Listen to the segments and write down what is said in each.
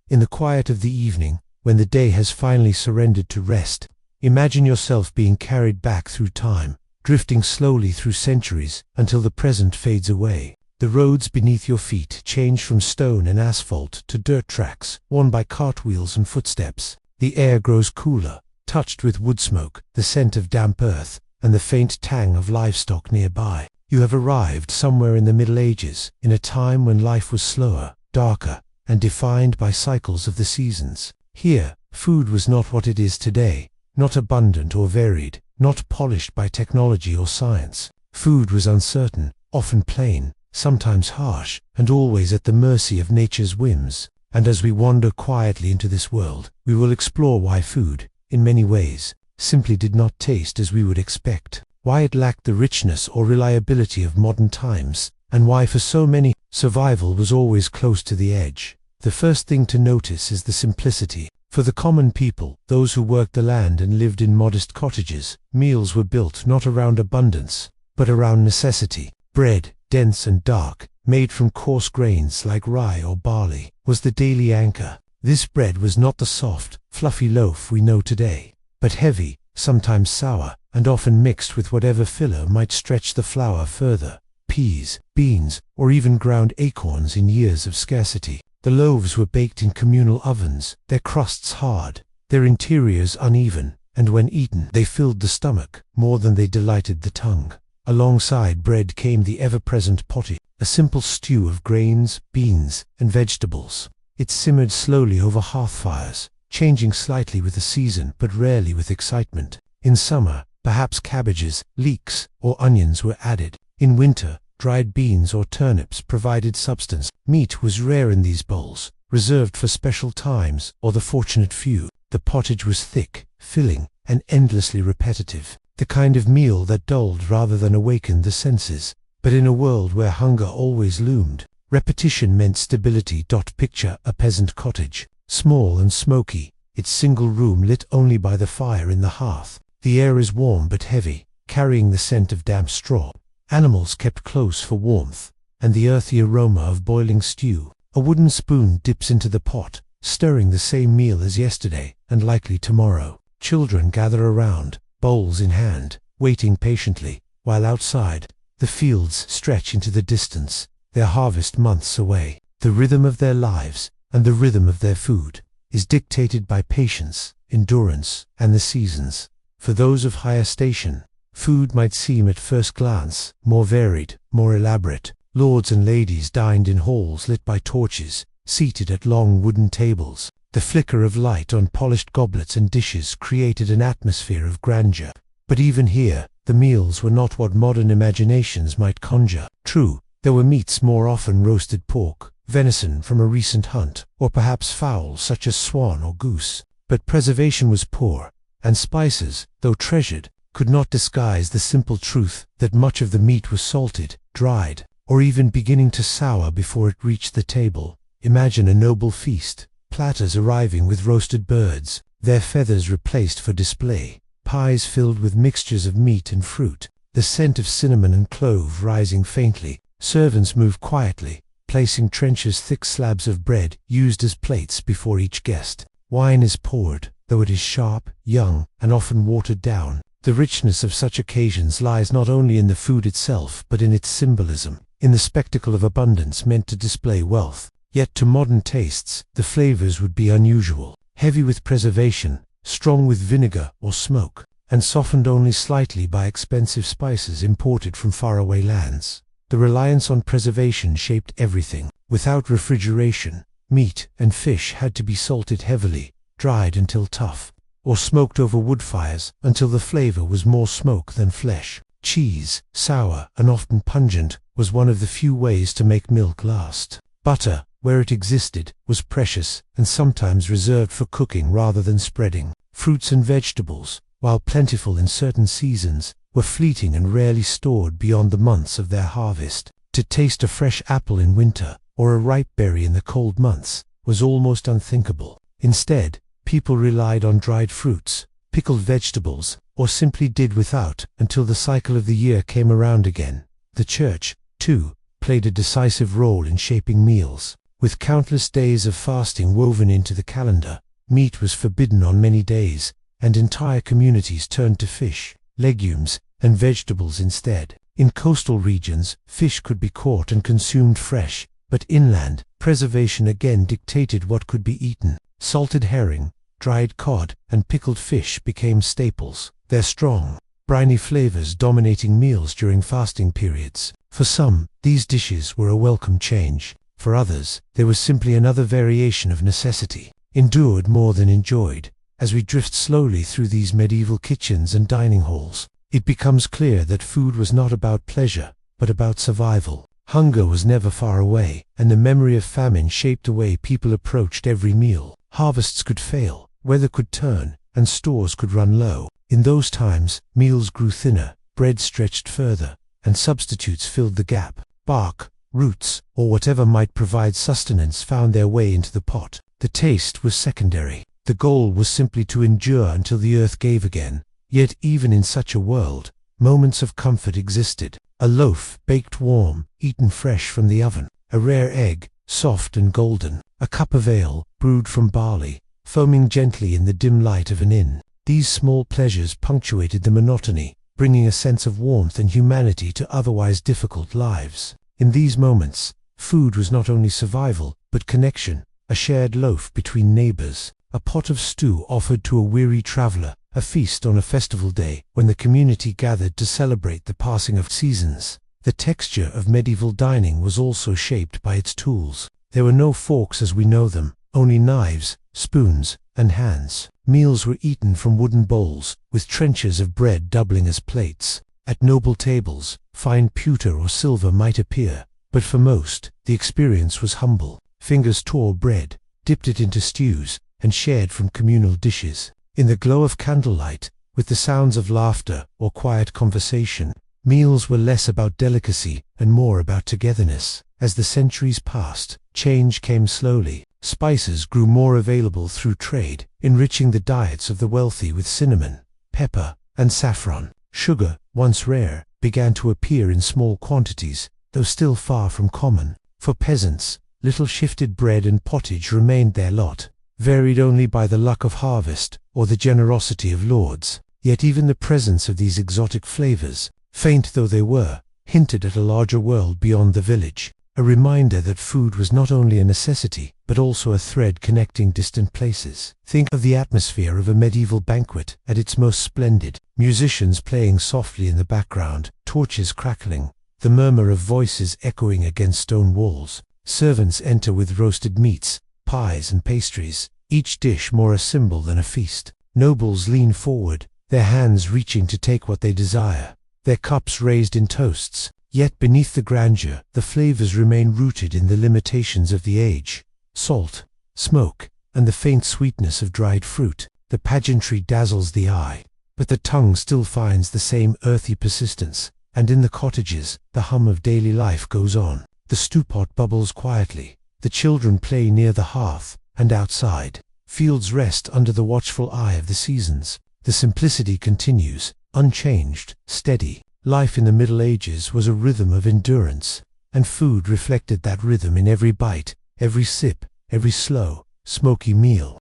In the quiet of the evening, when the day has finally surrendered to rest, imagine yourself being carried back through time, drifting slowly through centuries until the present fades away. The roads beneath your feet change from stone and asphalt to dirt tracks worn by cartwheels and footsteps. The air grows cooler, touched with wood smoke, the scent of damp earth, and the faint tang of livestock nearby. You have arrived somewhere in the Middle Ages, in a time when life was slower, darker, and defined by cycles of the seasons. Here, food was not what it is today, not abundant or varied, not polished by technology or science. Food was uncertain, often plain, sometimes harsh, and always at the mercy of nature's whims. And as we wander quietly into this world, we will explore why food, in many ways, simply did not taste as we would expect, why it lacked the richness or reliability of modern times, and why for so many, survival was always close to the edge. The first thing to notice is the simplicity. For the common people, those who worked the land and lived in modest cottages, meals were built not around abundance, but around necessity. Bread, dense and dark, made from coarse grains like rye or barley, was the daily anchor. This bread was not the soft, fluffy loaf we know today, but heavy, sometimes sour, and often mixed with whatever filler might stretch the flour further: peas, beans, or even ground acorns in years of scarcity. The loaves were baked in communal ovens, their crusts hard, their interiors uneven, and when eaten they filled the stomach more than they delighted the tongue. Alongside bread came the ever-present pottage, a simple stew of grains, beans, and vegetables. It simmered slowly over hearth fires, changing slightly with the season but rarely with excitement. In summer, perhaps cabbages, leeks, or onions were added. In winter, dried beans or turnips provided substance. Meat was rare in these bowls, reserved for special times or the fortunate few. The pottage was thick, filling, and endlessly repetitive, the kind of meal that dulled rather than awakened the senses. But in a world where hunger always loomed, repetition meant stability. Picture a peasant cottage, small and smoky, its single room lit only by the fire in the hearth. The air is warm but heavy, carrying the scent of damp straw. Animals kept close for warmth, and the earthy aroma of boiling stew. A wooden spoon dips into the pot, stirring the same meal as yesterday, and likely tomorrow. Children gather around, bowls in hand, waiting patiently, while outside, the fields stretch into the distance, their harvest months away. The rhythm of their lives, and the rhythm of their food, is dictated by patience, endurance, and the seasons. For those of higher station, food might seem at first glance more varied, more elaborate. Lords and ladies dined in halls lit by torches, seated at long wooden tables. The flicker of light on polished goblets and dishes created an atmosphere of grandeur. But even here, the meals were not what modern imaginations might conjure. True, there were meats, more often roasted pork, venison from a recent hunt, or perhaps fowl such as swan or goose. But preservation was poor, and spices, though treasured, could not disguise the simple truth that much of the meat was salted, dried, or even beginning to sour before it reached the table. Imagine a noble feast, platters arriving with roasted birds, their feathers replaced for display, pies filled with mixtures of meat and fruit, the scent of cinnamon and clove rising faintly. Servants move quietly, placing trenchers thick slabs of bread used as plates before each guest. Wine is poured, though it is sharp, young, and often watered down. The richness of such occasions lies not only in the food itself but in its symbolism, in the spectacle of abundance meant to display wealth. Yet to modern tastes, the flavors would be unusual, heavy with preservation, strong with vinegar or smoke, and softened only slightly by expensive spices imported from faraway lands. The reliance on preservation shaped everything. Without refrigeration, meat and fish had to be salted heavily, dried until tough, or smoked over wood fires until the flavor was more smoke than flesh. Cheese, sour and often pungent, was one of the few ways to make milk last. Butter, where it existed, was precious and sometimes reserved for cooking rather than spreading. Fruits and vegetables, while plentiful in certain seasons, were fleeting and rarely stored beyond the months of their harvest. To taste a fresh apple in winter, or a ripe berry in the cold months, was almost unthinkable. Instead, people relied on dried fruits, pickled vegetables, or simply did without until the cycle of the year came around again. The church, too, played a decisive role in shaping meals. With countless days of fasting woven into the calendar, meat was forbidden on many days, and entire communities turned to fish, legumes, and vegetables instead. In coastal regions, fish could be caught and consumed fresh, but inland, preservation again dictated what could be eaten. Salted herring, dried cod, and pickled fish became staples, their strong, briny flavors dominating meals during fasting periods. For some, these dishes were a welcome change. For others, they were simply another variation of necessity, endured more than enjoyed. As we drift slowly through these medieval kitchens and dining halls, it becomes clear that food was not about pleasure, but about survival. Hunger was never far away, and the memory of famine shaped the way people approached every meal. Harvests could fail, weather could turn, and stores could run low. In those times, meals grew thinner, bread stretched further, and substitutes filled the gap. Bark, roots, or whatever might provide sustenance found their way into the pot. The taste was secondary. The goal was simply to endure until the earth gave again. Yet even in such a world, moments of comfort existed. A loaf baked warm, eaten fresh from the oven. A rare egg, soft and golden. A cup of ale, brewed from barley, foaming gently in the dim light of an inn. These small pleasures punctuated the monotony, bringing a sense of warmth and humanity to otherwise difficult lives. In these moments, food was not only survival, but connection. A shared loaf between neighbors, a pot of stew offered to a weary traveler, a feast on a festival day when the community gathered to celebrate the passing of seasons. The texture of medieval dining was also shaped by its tools. There were no forks as we know them, only knives, spoons, and hands. Meals were eaten from wooden bowls, with trenchers of bread doubling as plates. At noble tables, fine pewter or silver might appear, but for most, the experience was humble. Fingers tore bread, dipped it into stews, and shared from communal dishes. In the glow of candlelight, with the sounds of laughter or quiet conversation, meals were less about delicacy and more about togetherness. As the centuries passed, change came slowly. Spices grew more available through trade, enriching the diets of the wealthy with cinnamon, pepper, and saffron. Sugar, once rare, began to appear in small quantities, though still far from common. For peasants, little shifted bread and pottage remained their lot, varied only by the luck of harvest or the generosity of lords. Yet even the presence of these exotic flavors, faint though they were, hinted at a larger world beyond the village, a reminder that food was not only a necessity, but also a thread connecting distant places. Think of the atmosphere of a medieval banquet at its most splendid, musicians playing softly in the background, torches crackling, the murmur of voices echoing against stone walls. Servants enter with roasted meats, pies and pastries, each dish more a symbol than a feast. Nobles lean forward, their hands reaching to take what they desire, their cups raised in toasts. Yet beneath the grandeur, the flavors remain rooted in the limitations of the age. Salt, smoke, and the faint sweetness of dried fruit. The pageantry dazzles the eye, but the tongue still finds the same earthy persistence, and in the cottages, the hum of daily life goes on. The stewpot bubbles quietly, the children play near the hearth, and outside, fields rest under the watchful eye of the seasons. The simplicity continues, unchanged, steady. Life in the Middle Ages was a rhythm of endurance, and food reflected that rhythm in every bite, every sip, every slow, smoky meal.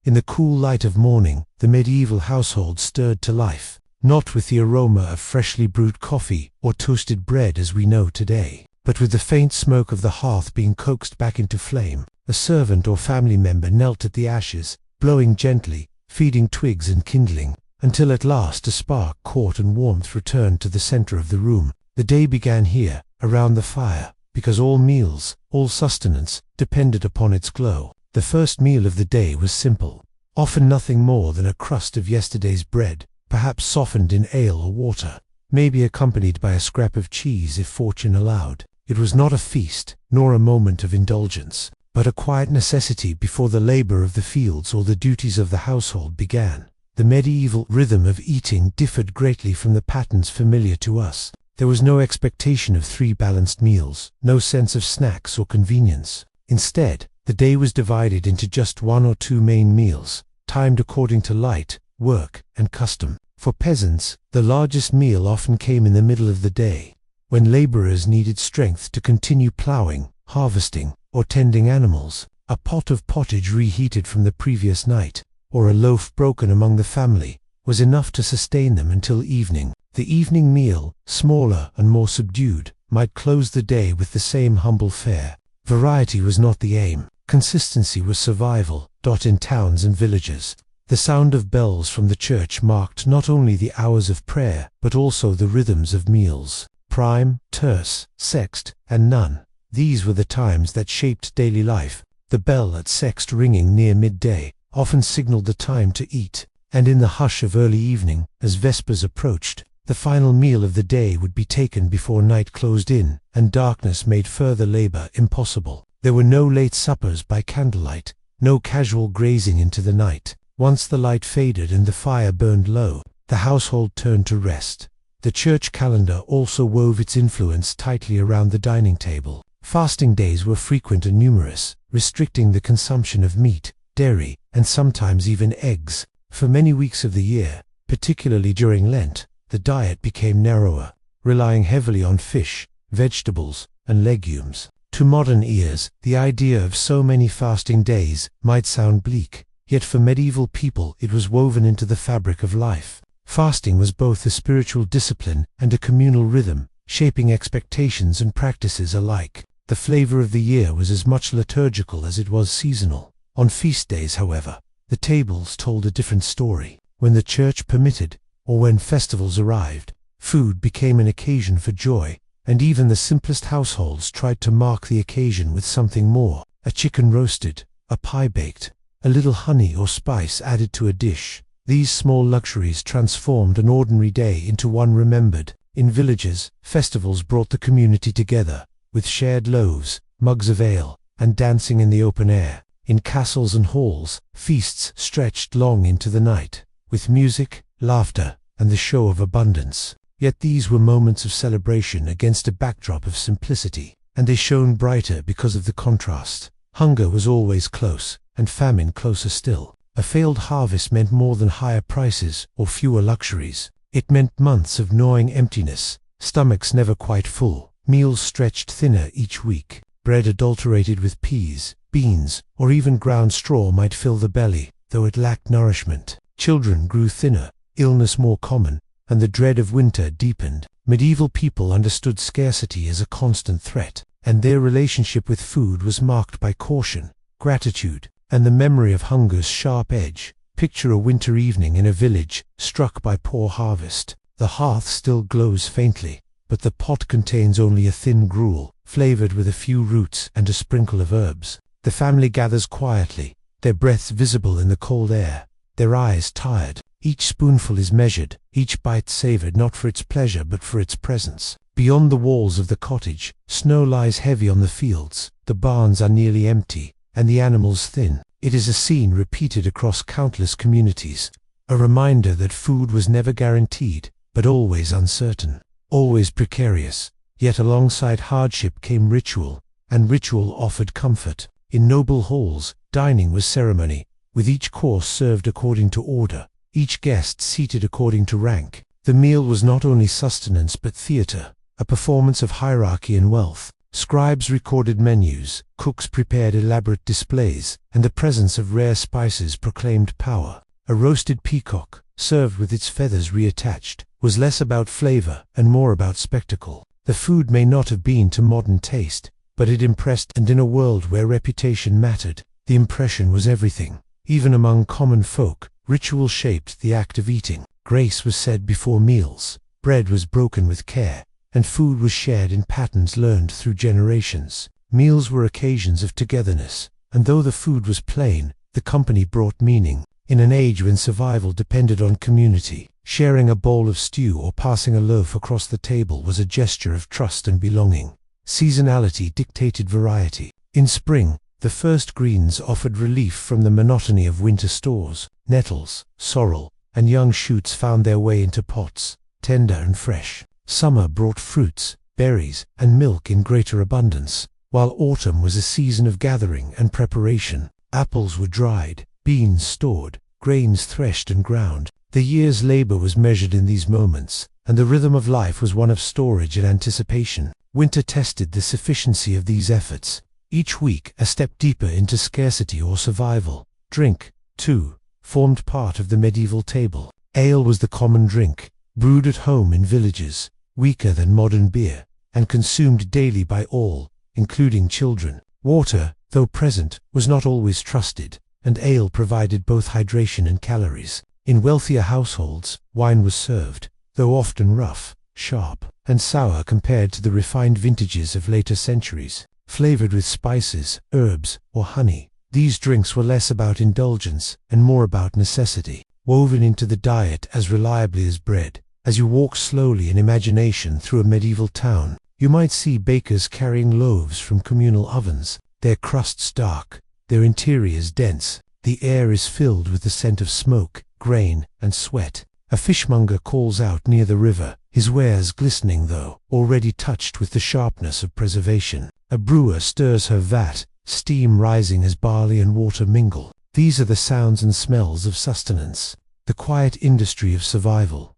In the cool light of morning, the medieval household stirred to life, not with the aroma of freshly brewed coffee or toasted bread as we know today, but with the faint smoke of the hearth being coaxed back into flame. A servant or family member knelt at the ashes, blowing gently, feeding twigs and kindling, until at last a spark caught and warmth returned to the center of the room. The day began here, around the fire, because all meals, all sustenance, depended upon its glow. The first meal of the day was simple, often nothing more than a crust of yesterday's bread, perhaps softened in ale or water, maybe accompanied by a scrap of cheese if fortune allowed. It was not a feast, nor a moment of indulgence, but a quiet necessity before the labor of the fields or the duties of the household began. The medieval rhythm of eating differed greatly from the patterns familiar to us. There was no expectation of 3 balanced meals, no sense of snacks or convenience. Instead, the day was divided into just 1 or 2 main meals, timed according to light, work, and custom. For peasants, the largest meal often came in the middle of the day, when laborers needed strength to continue plowing harvesting, or tending animals. A pot of pottage reheated from the previous night, or a loaf broken among the family, was enough to sustain them until evening. The evening meal, smaller and more subdued, might close the day with the same humble fare. Variety was not the aim. Consistency was survival. In towns and villages, the sound of bells from the church marked not only the hours of prayer, but also the rhythms of meals. Prime, terce, sext, and none. These were the times that shaped daily life. The bell at sext ringing near midday often signaled the time to eat, and in the hush of early evening, as vespers approached, the final meal of the day would be taken before night closed in, and darkness made further labor impossible. There were no late suppers by candlelight, no casual grazing into the night. Once the light faded and the fire burned low, the household turned to rest. The church calendar also wove its influence tightly around the dining table. Fasting days were frequent and numerous, restricting the consumption of meat, dairy, and sometimes even eggs. For many weeks of the year, particularly during Lent, the diet became narrower, relying heavily on fish, vegetables, and legumes. To modern ears, the idea of so many fasting days might sound bleak, yet for medieval people it was woven into the fabric of life. Fasting was both a spiritual discipline and a communal rhythm, shaping expectations and practices alike. The flavor of the year was as much liturgical as it was seasonal. On feast days, however, the tables told a different story. When the church permitted, or when festivals arrived, food became an occasion for joy, and even the simplest households tried to mark the occasion with something more. A chicken roasted, a pie baked, a little honey or spice added to a dish. These small luxuries transformed an ordinary day into one remembered. In villages, festivals brought the community together, with shared loaves, mugs of ale, and dancing in the open air. In castles and halls, feasts stretched long into the night, with music, laughter, and the show of abundance. Yet these were moments of celebration against a backdrop of simplicity, and they shone brighter because of the contrast. Hunger was always close, and famine closer still. A failed harvest meant more than higher prices or fewer luxuries. It meant months of gnawing emptiness, stomachs never quite full, meals stretched thinner each week. Bread adulterated with peas, beans, or even ground straw might fill the belly, though it lacked nourishment. Children grew thinner, illness more common, and the dread of winter deepened. Medieval people understood scarcity as a constant threat, and their relationship with food was marked by caution, gratitude, and the memory of hunger's sharp edge. Picture a winter evening in a village, struck by poor harvest. The hearth still glows faintly, but the pot contains only a thin gruel, flavored with a few roots and a sprinkle of herbs. The family gathers quietly, their breaths visible in the cold air, their eyes tired. Each spoonful is measured, each bite savored not for its pleasure but for its presence. Beyond the walls of the cottage, snow lies heavy on the fields, the barns are nearly empty, and the animals thin. It is a scene repeated across countless communities, a reminder that food was never guaranteed, but always uncertain, always precarious. Yet alongside hardship came ritual, and ritual offered comfort. In noble halls, dining was ceremony, with each course served according to order, each guest seated according to rank. The meal was not only sustenance but theater, a performance of hierarchy and wealth. Scribes recorded menus, cooks prepared elaborate displays, and the presence of rare spices proclaimed power. A roasted peacock, served with its feathers reattached, was less about flavor and more about spectacle. The food may not have been to modern taste, but it impressed, and in a world where reputation mattered, the impression was everything. Even among common folk, ritual shaped the act of eating. Grace was said before meals, bread was broken with care, and food was shared in patterns learned through generations. Meals were occasions of togetherness, and though the food was plain, the company brought meaning. In an age when survival depended on community, sharing a bowl of stew or passing a loaf across the table was a gesture of trust and belonging. Seasonality dictated variety. In spring, the first greens offered relief from the monotony of winter stores. Nettles, sorrel, and young shoots found their way into pots, tender and fresh. Summer brought fruits, berries, and milk in greater abundance, while autumn was a season of gathering and preparation. Apples were dried, beans stored, grains threshed and ground. The year's labor was measured in these moments, and the rhythm of life was one of storage and anticipation. Winter tested the sufficiency of these efforts. Each week, a step deeper into scarcity or survival. Drink, too, formed part of the medieval table. Ale was the common drink, brewed at home in villages, weaker than modern beer, and consumed daily by all, including children. Water, though present, was not always trusted, and ale provided both hydration and calories. In wealthier households, wine was served, though often rough, sharp, and sour compared to the refined vintages of later centuries. Flavored with spices, herbs, or honey, these drinks were less about indulgence and more about necessity, woven into the diet as reliably as bread. As you walk slowly in imagination through a medieval town, you might see bakers carrying loaves from communal ovens, their crusts dark, their interiors dense. The air is filled with the scent of smoke, grain, and sweat. A fishmonger calls out near the river, his wares glistening though already touched with the sharpness of preservation. A brewer stirs her vat, steam rising as barley and water mingle. These are the sounds and smells of sustenance, the quiet industry of survival.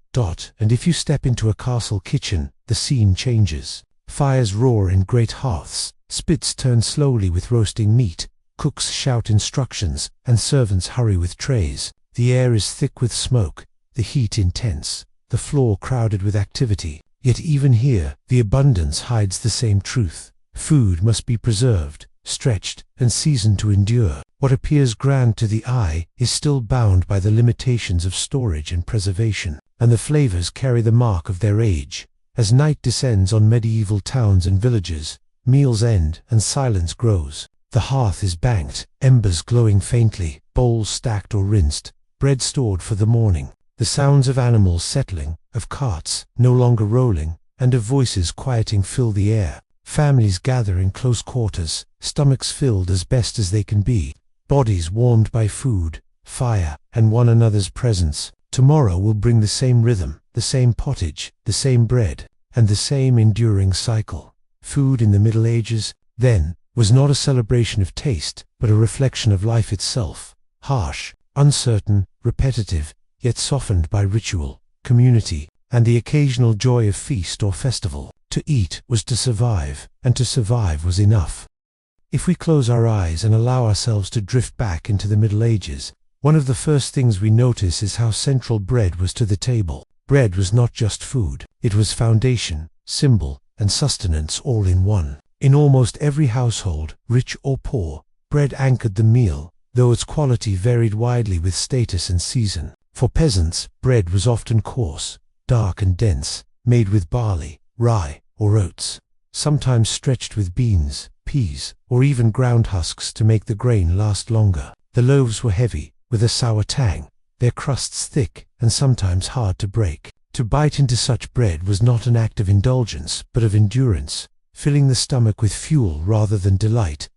And if you step into a castle kitchen, the scene changes. Fires roar in great hearths, spits turn slowly with roasting meat, cooks shout instructions, and servants hurry with trays. The air is thick with smoke, the heat intense, the floor crowded with activity. Yet even here, the abundance hides the same truth. Food must be preserved, stretched, and seasoned to endure. What appears grand to the eye is still bound by the limitations of storage and preservation, and the flavors carry the mark of their age. As night descends on medieval towns and villages, meals end and silence grows. The hearth is banked, embers glowing faintly, bowls stacked or rinsed, bread stored for the morning. The sounds of animals settling, of carts no longer rolling, and of voices quieting fill the air. Families gather in close quarters, stomachs filled as best as they can be, bodies warmed by food, fire, and one another's presence. Tomorrow will bring the same rhythm, the same pottage, the same bread, and the same enduring cycle. Food in the Middle Ages, then, was not a celebration of taste, but a reflection of life itself, harsh, uncertain, repetitive, yet softened by ritual, community, and the occasional joy of feast or festival. To eat was to survive, and to survive was enough. If we close our eyes and allow ourselves to drift back into the Middle Ages, one of the first things we notice is how central bread was to the table. Bread was not just food, it was foundation, symbol, and sustenance all in one. In almost every household, rich or poor, bread anchored the meal, though its quality varied widely with status and season. For peasants, bread was often coarse, dark and dense, made with barley, rye, or oats, sometimes stretched with beans, peas, or even ground husks to make the grain last longer. The loaves were heavy, with a sour tang, their crusts thick and sometimes hard to break. To bite into such bread was not an act of indulgence, but of endurance, filling the stomach with fuel rather than delight.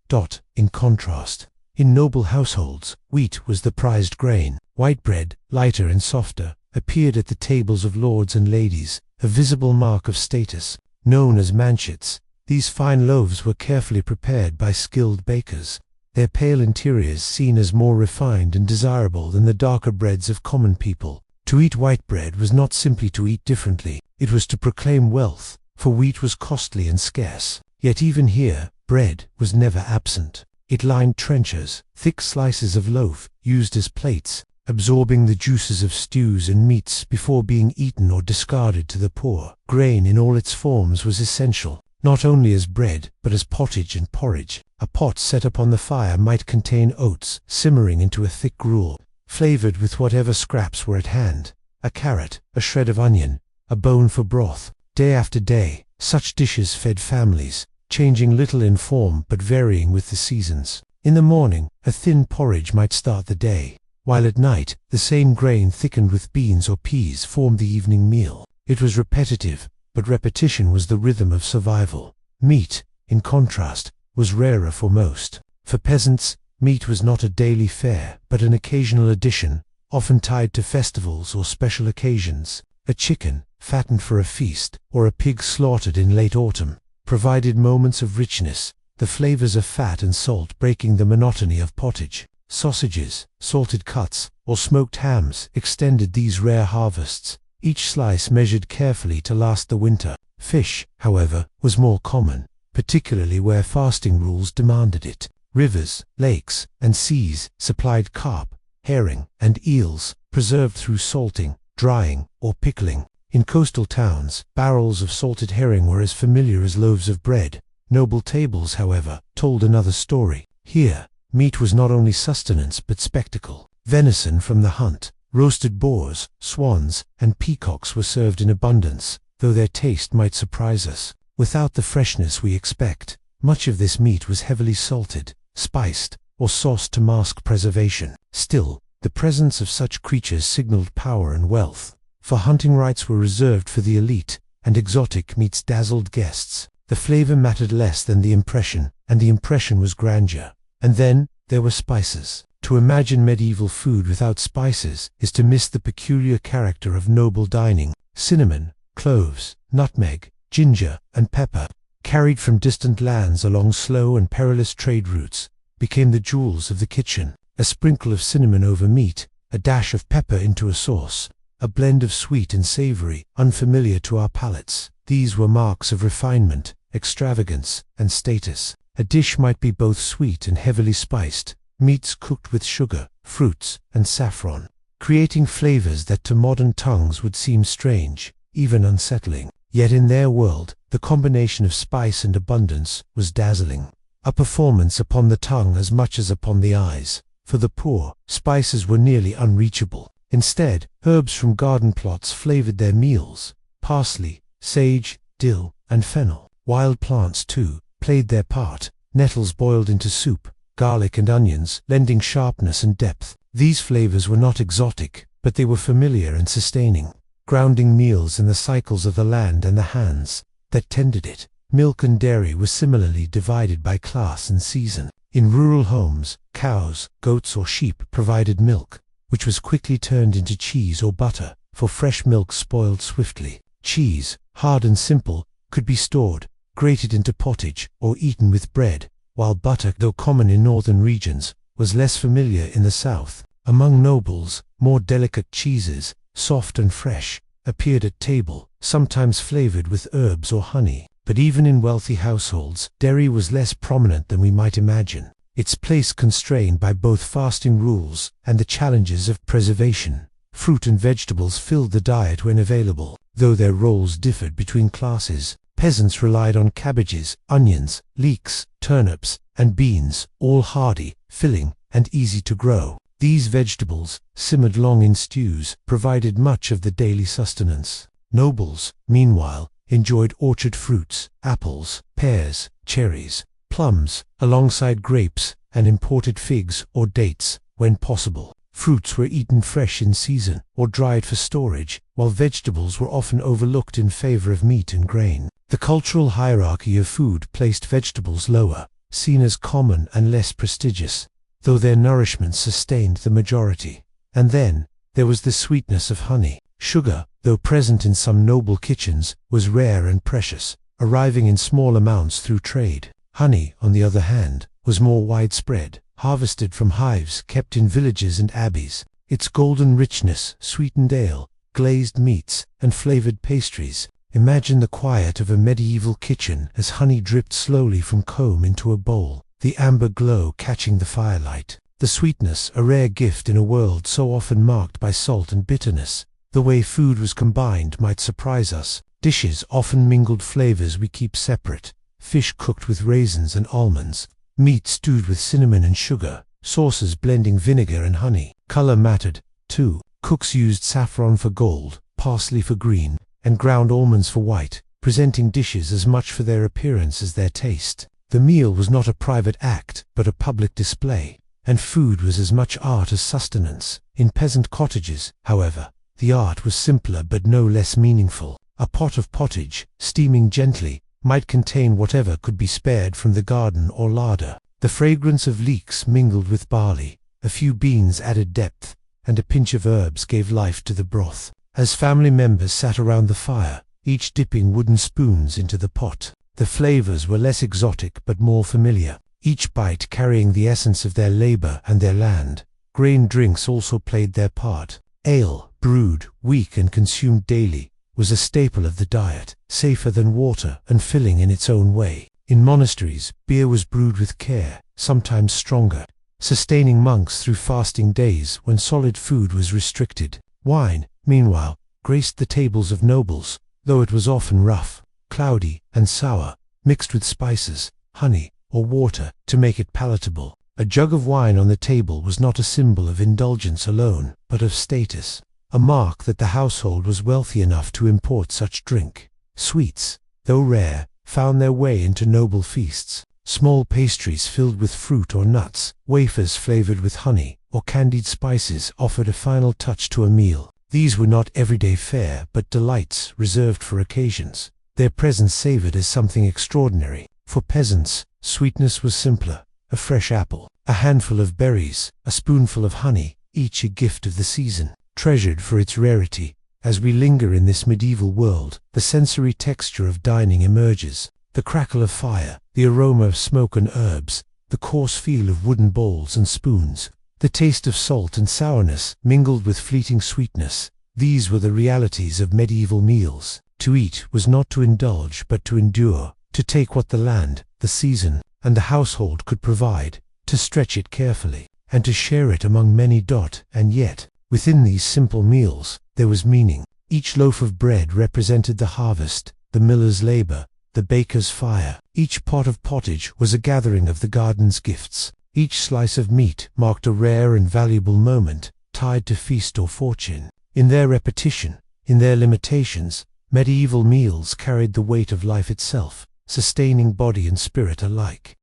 In contrast, in noble households, wheat was the prized grain. White bread, lighter and softer, appeared at the tables of lords and ladies, a visible mark of status. Known as manchets, these fine loaves were carefully prepared by skilled bakers, their pale interiors seen as more refined and desirable than the darker breads of common people. To eat white bread was not simply to eat differently, it was to proclaim wealth, for wheat was costly and scarce. Yet even here, bread was never absent. It lined trenchers, thick slices of loaf, used as plates, absorbing the juices of stews and meats before being eaten or discarded to the poor. Grain in all its forms was essential, not only as bread, but as pottage and porridge. A pot set upon the fire might contain oats, simmering into a thick gruel, flavored with whatever scraps were at hand, a carrot, a shred of onion, a bone for broth. Day after day, such dishes fed families, changing little in form but varying with the seasons. In the morning, a thin porridge might start the day, while at night, the same grain thickened with beans or peas formed the evening meal. It was repetitive, but repetition was the rhythm of survival. Meat, in contrast, was rarer for most. For peasants, meat was not a daily fare, but an occasional addition, often tied to festivals or special occasions. A chicken, fattened for a feast, or a pig slaughtered in late autumn, provided moments of richness, the flavors of fat and salt breaking the monotony of pottage. Sausages, salted cuts, or smoked hams extended these rare harvests, each slice measured carefully to last the winter. Fish, however, was more common, particularly where fasting rules demanded it. Rivers, lakes, and seas supplied carp, herring, and eels, preserved through salting, drying, or pickling. In coastal towns, barrels of salted herring were as familiar as loaves of bread. Noble tables, however, told another story. Here, meat was not only sustenance but spectacle. Venison from the hunt, roasted boars, swans, and peacocks were served in abundance, though their taste might surprise us. Without the freshness we expect, much of this meat was heavily salted, spiced, or sauced to mask preservation. Still, the presence of such creatures signaled power and wealth, for hunting rights were reserved for the elite, and exotic meats dazzled guests. The flavor mattered less than the impression, and the impression was grandeur. And then, there were spices. To imagine medieval food without spices is to miss the peculiar character of noble dining. Cinnamon, cloves, nutmeg, ginger, and pepper, carried from distant lands along slow and perilous trade routes, became the jewels of the kitchen. A sprinkle of cinnamon over meat, a dash of pepper into a sauce, a blend of sweet and savory, unfamiliar to our palates. These were marks of refinement, extravagance, and status. A dish might be both sweet and heavily spiced, meats cooked with sugar, fruits, and saffron, creating flavors that to modern tongues would seem strange, even unsettling. Yet in their world, the combination of spice and abundance was dazzling, a performance upon the tongue as much as upon the eyes. For the poor, spices were nearly unreachable. Instead, herbs from garden plots flavored their meals. Parsley, sage, dill, and fennel. Wild plants, too, played their part. Nettles boiled into soup, garlic and onions, lending sharpness and depth. These flavors were not exotic, but they were familiar and sustaining, grounding meals in the cycles of the land and the hands that tended it. Milk and dairy were similarly divided by class and season. In rural homes, cows, goats, or sheep provided milk, which was quickly turned into cheese or butter, for fresh milk spoiled swiftly. Cheese, hard and simple, could be stored, grated into pottage, or eaten with bread, while butter, though common in northern regions, was less familiar in the south. Among nobles, more delicate cheeses, soft and fresh, appeared at table, sometimes flavored with herbs or honey. But even in wealthy households, dairy was less prominent than we might imagine, its place constrained by both fasting rules and the challenges of preservation. Fruit and vegetables filled the diet when available, though their roles differed between classes. Peasants relied on cabbages, onions, leeks, turnips, and beans, all hardy, filling, and easy to grow. These vegetables, simmered long in stews, provided much of the daily sustenance. Nobles, meanwhile, enjoyed orchard fruits, apples, pears, cherries, plums, alongside grapes, and imported figs or dates, when possible. Fruits were eaten fresh in season, or dried for storage, while vegetables were often overlooked in favor of meat and grain. The cultural hierarchy of food placed vegetables lower, seen as common and less prestigious, though their nourishment sustained the majority. And then, there was the sweetness of honey. Sugar, though present in some noble kitchens, was rare and precious, arriving in small amounts through trade. Honey, on the other hand, was more widespread, harvested from hives kept in villages and abbeys. Its golden richness sweetened ale, glazed meats, and flavored pastries. Imagine the quiet of a medieval kitchen as honey dripped slowly from comb into a bowl, the amber glow catching the firelight. The sweetness, a rare gift in a world so often marked by salt and bitterness. The way food was combined might surprise us. Dishes often mingled flavors we keep separate. Fish cooked with raisins and almonds, meat stewed with cinnamon and sugar, sauces blending vinegar and honey. Color mattered, too. Cooks used saffron for gold, parsley for green, and ground almonds for white, presenting dishes as much for their appearance as their taste. The meal was not a private act, but a public display, and food was as much art as sustenance. In peasant cottages, however, the art was simpler but no less meaningful. A pot of pottage, steaming gently, might contain whatever could be spared from the garden or larder. The fragrance of leeks mingled with barley, a few beans added depth, and a pinch of herbs gave life to the broth. As family members sat around the fire, each dipping wooden spoons into the pot, the flavors were less exotic but more familiar, each bite carrying the essence of their labor and their land. Grain drinks also played their part. Ale, brewed, weak and consumed daily, was a staple of the diet, safer than water and filling in its own way. In monasteries, beer was brewed with care, sometimes stronger, sustaining monks through fasting days when solid food was restricted. Wine, meanwhile, graced the tables of nobles, though it was often rough, cloudy, and sour, mixed with spices, honey, or water to make it palatable. A jug of wine on the table was not a symbol of indulgence alone, but of status, a mark that the household was wealthy enough to import such drink. Sweets, though rare, found their way into noble feasts. Small pastries filled with fruit or nuts, wafers flavored with honey, or candied spices offered a final touch to a meal. These were not everyday fare, but delights reserved for occasions. Their presence savored as something extraordinary. For peasants, sweetness was simpler: a fresh apple, a handful of berries, a spoonful of honey, each a gift of the season, treasured for its rarity. As we linger in this medieval world, the sensory texture of dining emerges: the crackle of fire, the aroma of smoke and herbs, the coarse feel of wooden bowls and spoons, the taste of salt and sourness mingled with fleeting sweetness. These were the realities of medieval meals. To eat was not to indulge but to endure, to take what the land, the season, and the household could provide, to stretch it carefully, and to share it among many. And yet, within these simple meals, there was meaning. Each loaf of bread represented the harvest, the miller's labor, the baker's fire. Each pot of pottage was a gathering of the garden's gifts. Each slice of meat marked a rare and valuable moment, tied to feast or fortune. In their repetition, in their limitations, medieval meals carried the weight of life itself, sustaining body and spirit alike.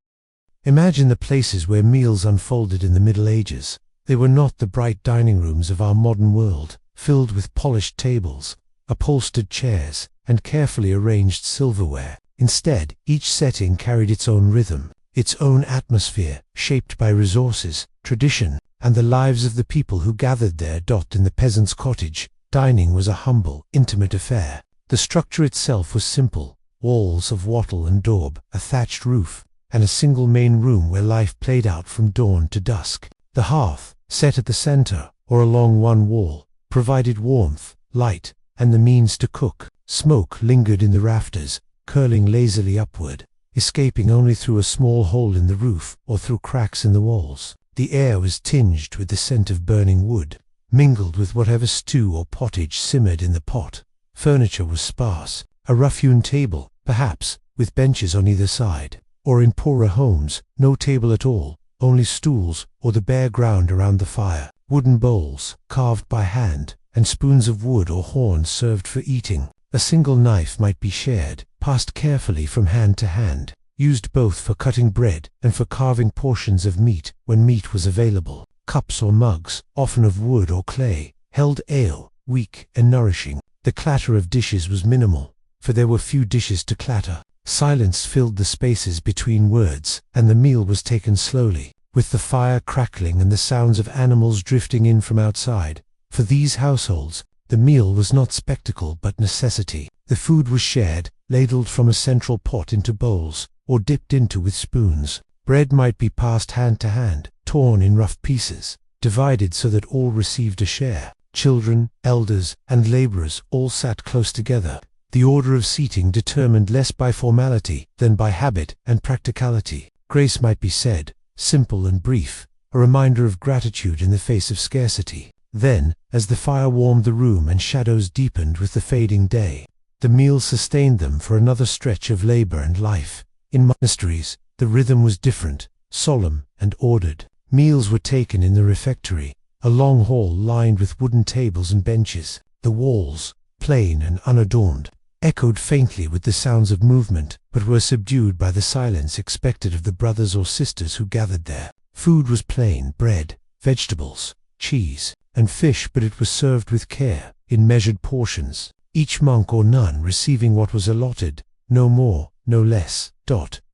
Imagine the places where meals unfolded in the Middle Ages. They were not the bright dining rooms of our modern world, filled with polished tables, upholstered chairs, and carefully arranged silverware. Instead, each setting carried its own rhythm, its own atmosphere, shaped by resources, tradition, and the lives of the people who gathered there. In the peasant's cottage, dining was a humble, intimate affair. The structure itself was simple: walls of wattle and daub, a thatched roof, and a single main room where life played out from dawn to dusk. The hearth, set at the center, or along one wall, provided warmth, light, and the means to cook. Smoke lingered in the rafters, curling lazily upward, escaping only through a small hole in the roof or through cracks in the walls. The air was tinged with the scent of burning wood, mingled with whatever stew or pottage simmered in the pot. Furniture was sparse: a rough-hewn table, perhaps, with benches on either side. Or in poorer homes, no table at all, only stools or the bare ground around the fire. Wooden bowls, carved by hand, and spoons of wood or horn served for eating. A single knife might be shared, passed carefully from hand to hand, used both for cutting bread and for carving portions of meat when meat was available. Cups or mugs, often of wood or clay, held ale, weak and nourishing. The clatter of dishes was minimal, for there were few dishes to clatter. Silence filled the spaces between words, and the meal was taken slowly, with the fire crackling and the sounds of animals drifting in from outside. For these households, the meal was not spectacle but necessity. The food was shared, ladled from a central pot into bowls, or dipped into with spoons. Bread might be passed hand to hand, torn in rough pieces, divided so that all received a share. Children, elders, and laborers all sat close together. The order of seating determined less by formality than by habit and practicality. Grace might be said, simple and brief, a reminder of gratitude in the face of scarcity. Then, as the fire warmed the room and shadows deepened with the fading day, the meal sustained them for another stretch of labor and life. In monasteries, the rhythm was different, solemn and ordered. Meals were taken in the refectory, a long hall lined with wooden tables and benches. The walls, plain and unadorned, echoed faintly with the sounds of movement, but were subdued by the silence expected of the brothers or sisters who gathered there. Food was plain: bread, vegetables, cheese, and fish, but it was served with care, in measured portions, each monk or nun receiving what was allotted, no more, no less.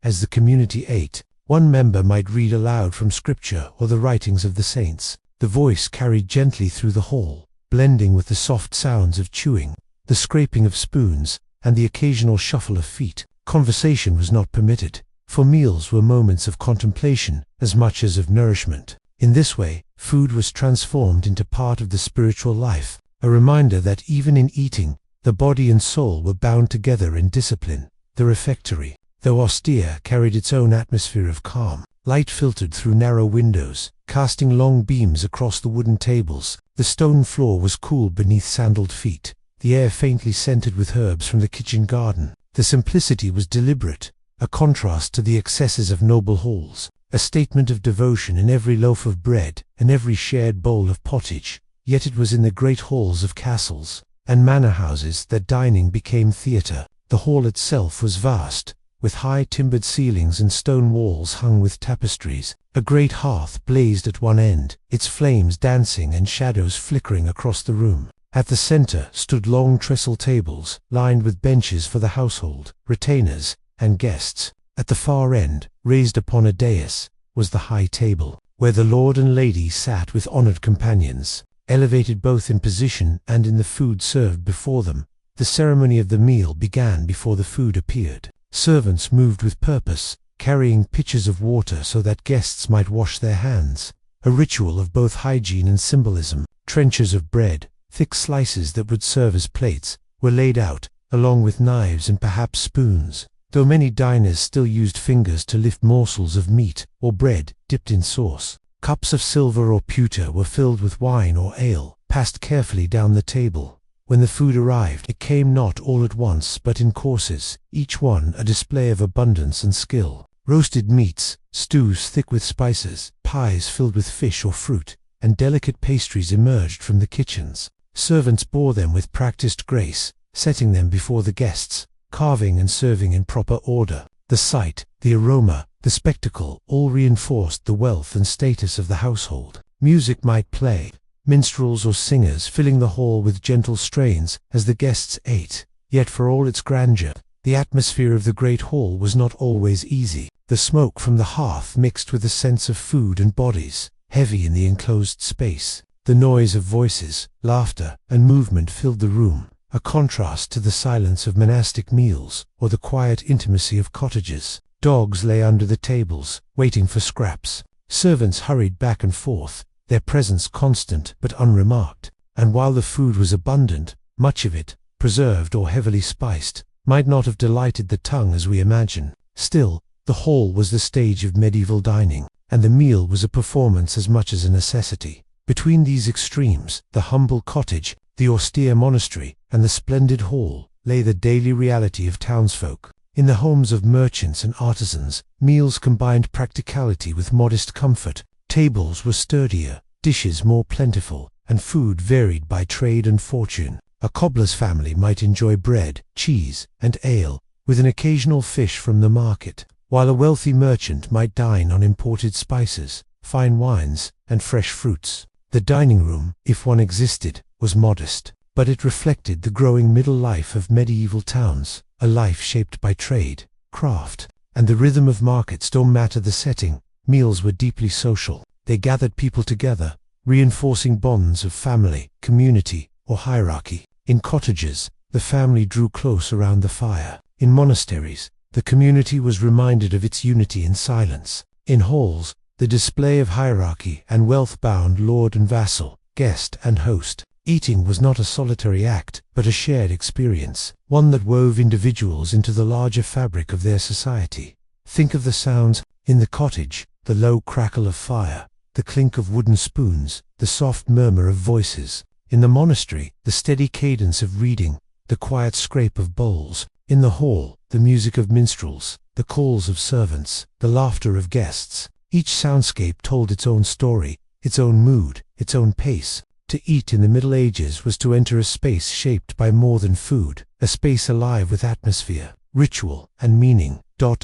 As the community ate, one member might read aloud from scripture or the writings of the saints. The voice carried gently through the hall, blending with the soft sounds of chewing, the scraping of spoons, and the occasional shuffle of feet. Conversation was not permitted, for meals were moments of contemplation as much as of nourishment. In this way, food was transformed into part of the spiritual life, a reminder that even in eating, the body and soul were bound together in discipline. The refectory, though austere, carried its own atmosphere of calm. Light filtered through narrow windows, casting long beams across the wooden tables. The stone floor was cool beneath sandaled feet, the air faintly scented with herbs from the kitchen garden. The simplicity was deliberate, a contrast to the excesses of noble halls, a statement of devotion in every loaf of bread and every shared bowl of pottage. Yet it was in the great halls of castles and manor houses that dining became theatre. The hall itself was vast, with high timbered ceilings and stone walls hung with tapestries. A great hearth blazed at one end, its flames dancing and shadows flickering across the room. At the center stood long trestle tables, lined with benches for the household, retainers, and guests. At the far end, raised upon a dais, was the high table, where the lord and lady sat with honored companions, elevated both in position and in the food served before them. The ceremony of the meal began before the food appeared. Servants moved with purpose, carrying pitchers of water so that guests might wash their hands, a ritual of both hygiene and symbolism. Trenchers of bread, thick slices that would serve as plates, were laid out, along with knives and perhaps spoons, though many diners still used fingers to lift morsels of meat or bread dipped in sauce. Cups of silver or pewter were filled with wine or ale, passed carefully down the table. When the food arrived, it came not all at once but in courses, each one a display of abundance and skill. Roasted meats, stews thick with spices, pies filled with fish or fruit, and delicate pastries emerged from the kitchens. Servants bore them with practiced grace, setting them before the guests, carving and serving in proper order. The sight, the aroma, the spectacle all reinforced the wealth and status of the household. Music might play, minstrels or singers filling the hall with gentle strains as the guests ate. Yet for all its grandeur, the atmosphere of the great hall was not always easy. The smoke from the hearth mixed with the sense of food and bodies, heavy in the enclosed space. The noise of voices, laughter, and movement filled the room, a contrast to the silence of monastic meals or the quiet intimacy of cottages. Dogs lay under the tables, waiting for scraps. Servants hurried back and forth, their presence constant but unremarked. And while the food was abundant, much of it, preserved or heavily spiced, might not have delighted the tongue as we imagine. Still, the hall was the stage of medieval dining, and the meal was a performance as much as a necessity. Between these extremes, the humble cottage, the austere monastery, and the splendid hall, lay the daily reality of townsfolk. In the homes of merchants and artisans, meals combined practicality with modest comfort. Tables were sturdier, dishes more plentiful, and food varied by trade and fortune. A cobbler's family might enjoy bread, cheese, and ale, with an occasional fish from the market, while a wealthy merchant might dine on imported spices, fine wines, and fresh fruits. The dining room, if one existed, was modest, but it reflected the growing middle life of medieval towns, a life shaped by trade, craft, and the rhythm of markets. Don't matter the setting, meals were deeply social. They gathered people together, reinforcing bonds of family, community, or hierarchy. In cottages, the family drew close around the fire. In monasteries, the community was reminded of its unity in silence. In halls, the display of hierarchy and wealth bound lord and vassal, guest and host. Eating was not a solitary act, but a shared experience, one that wove individuals into the larger fabric of their society. Think of the sounds in the cottage: the low crackle of fire, the clink of wooden spoons, the soft murmur of voices. In the monastery, the steady cadence of reading, the quiet scrape of bowls. In the hall, the music of minstrels, the calls of servants, the laughter of guests. Each soundscape told its own story, its own mood, its own pace. To eat in the Middle Ages was to enter a space shaped by more than food, a space alive with atmosphere, ritual, and meaning.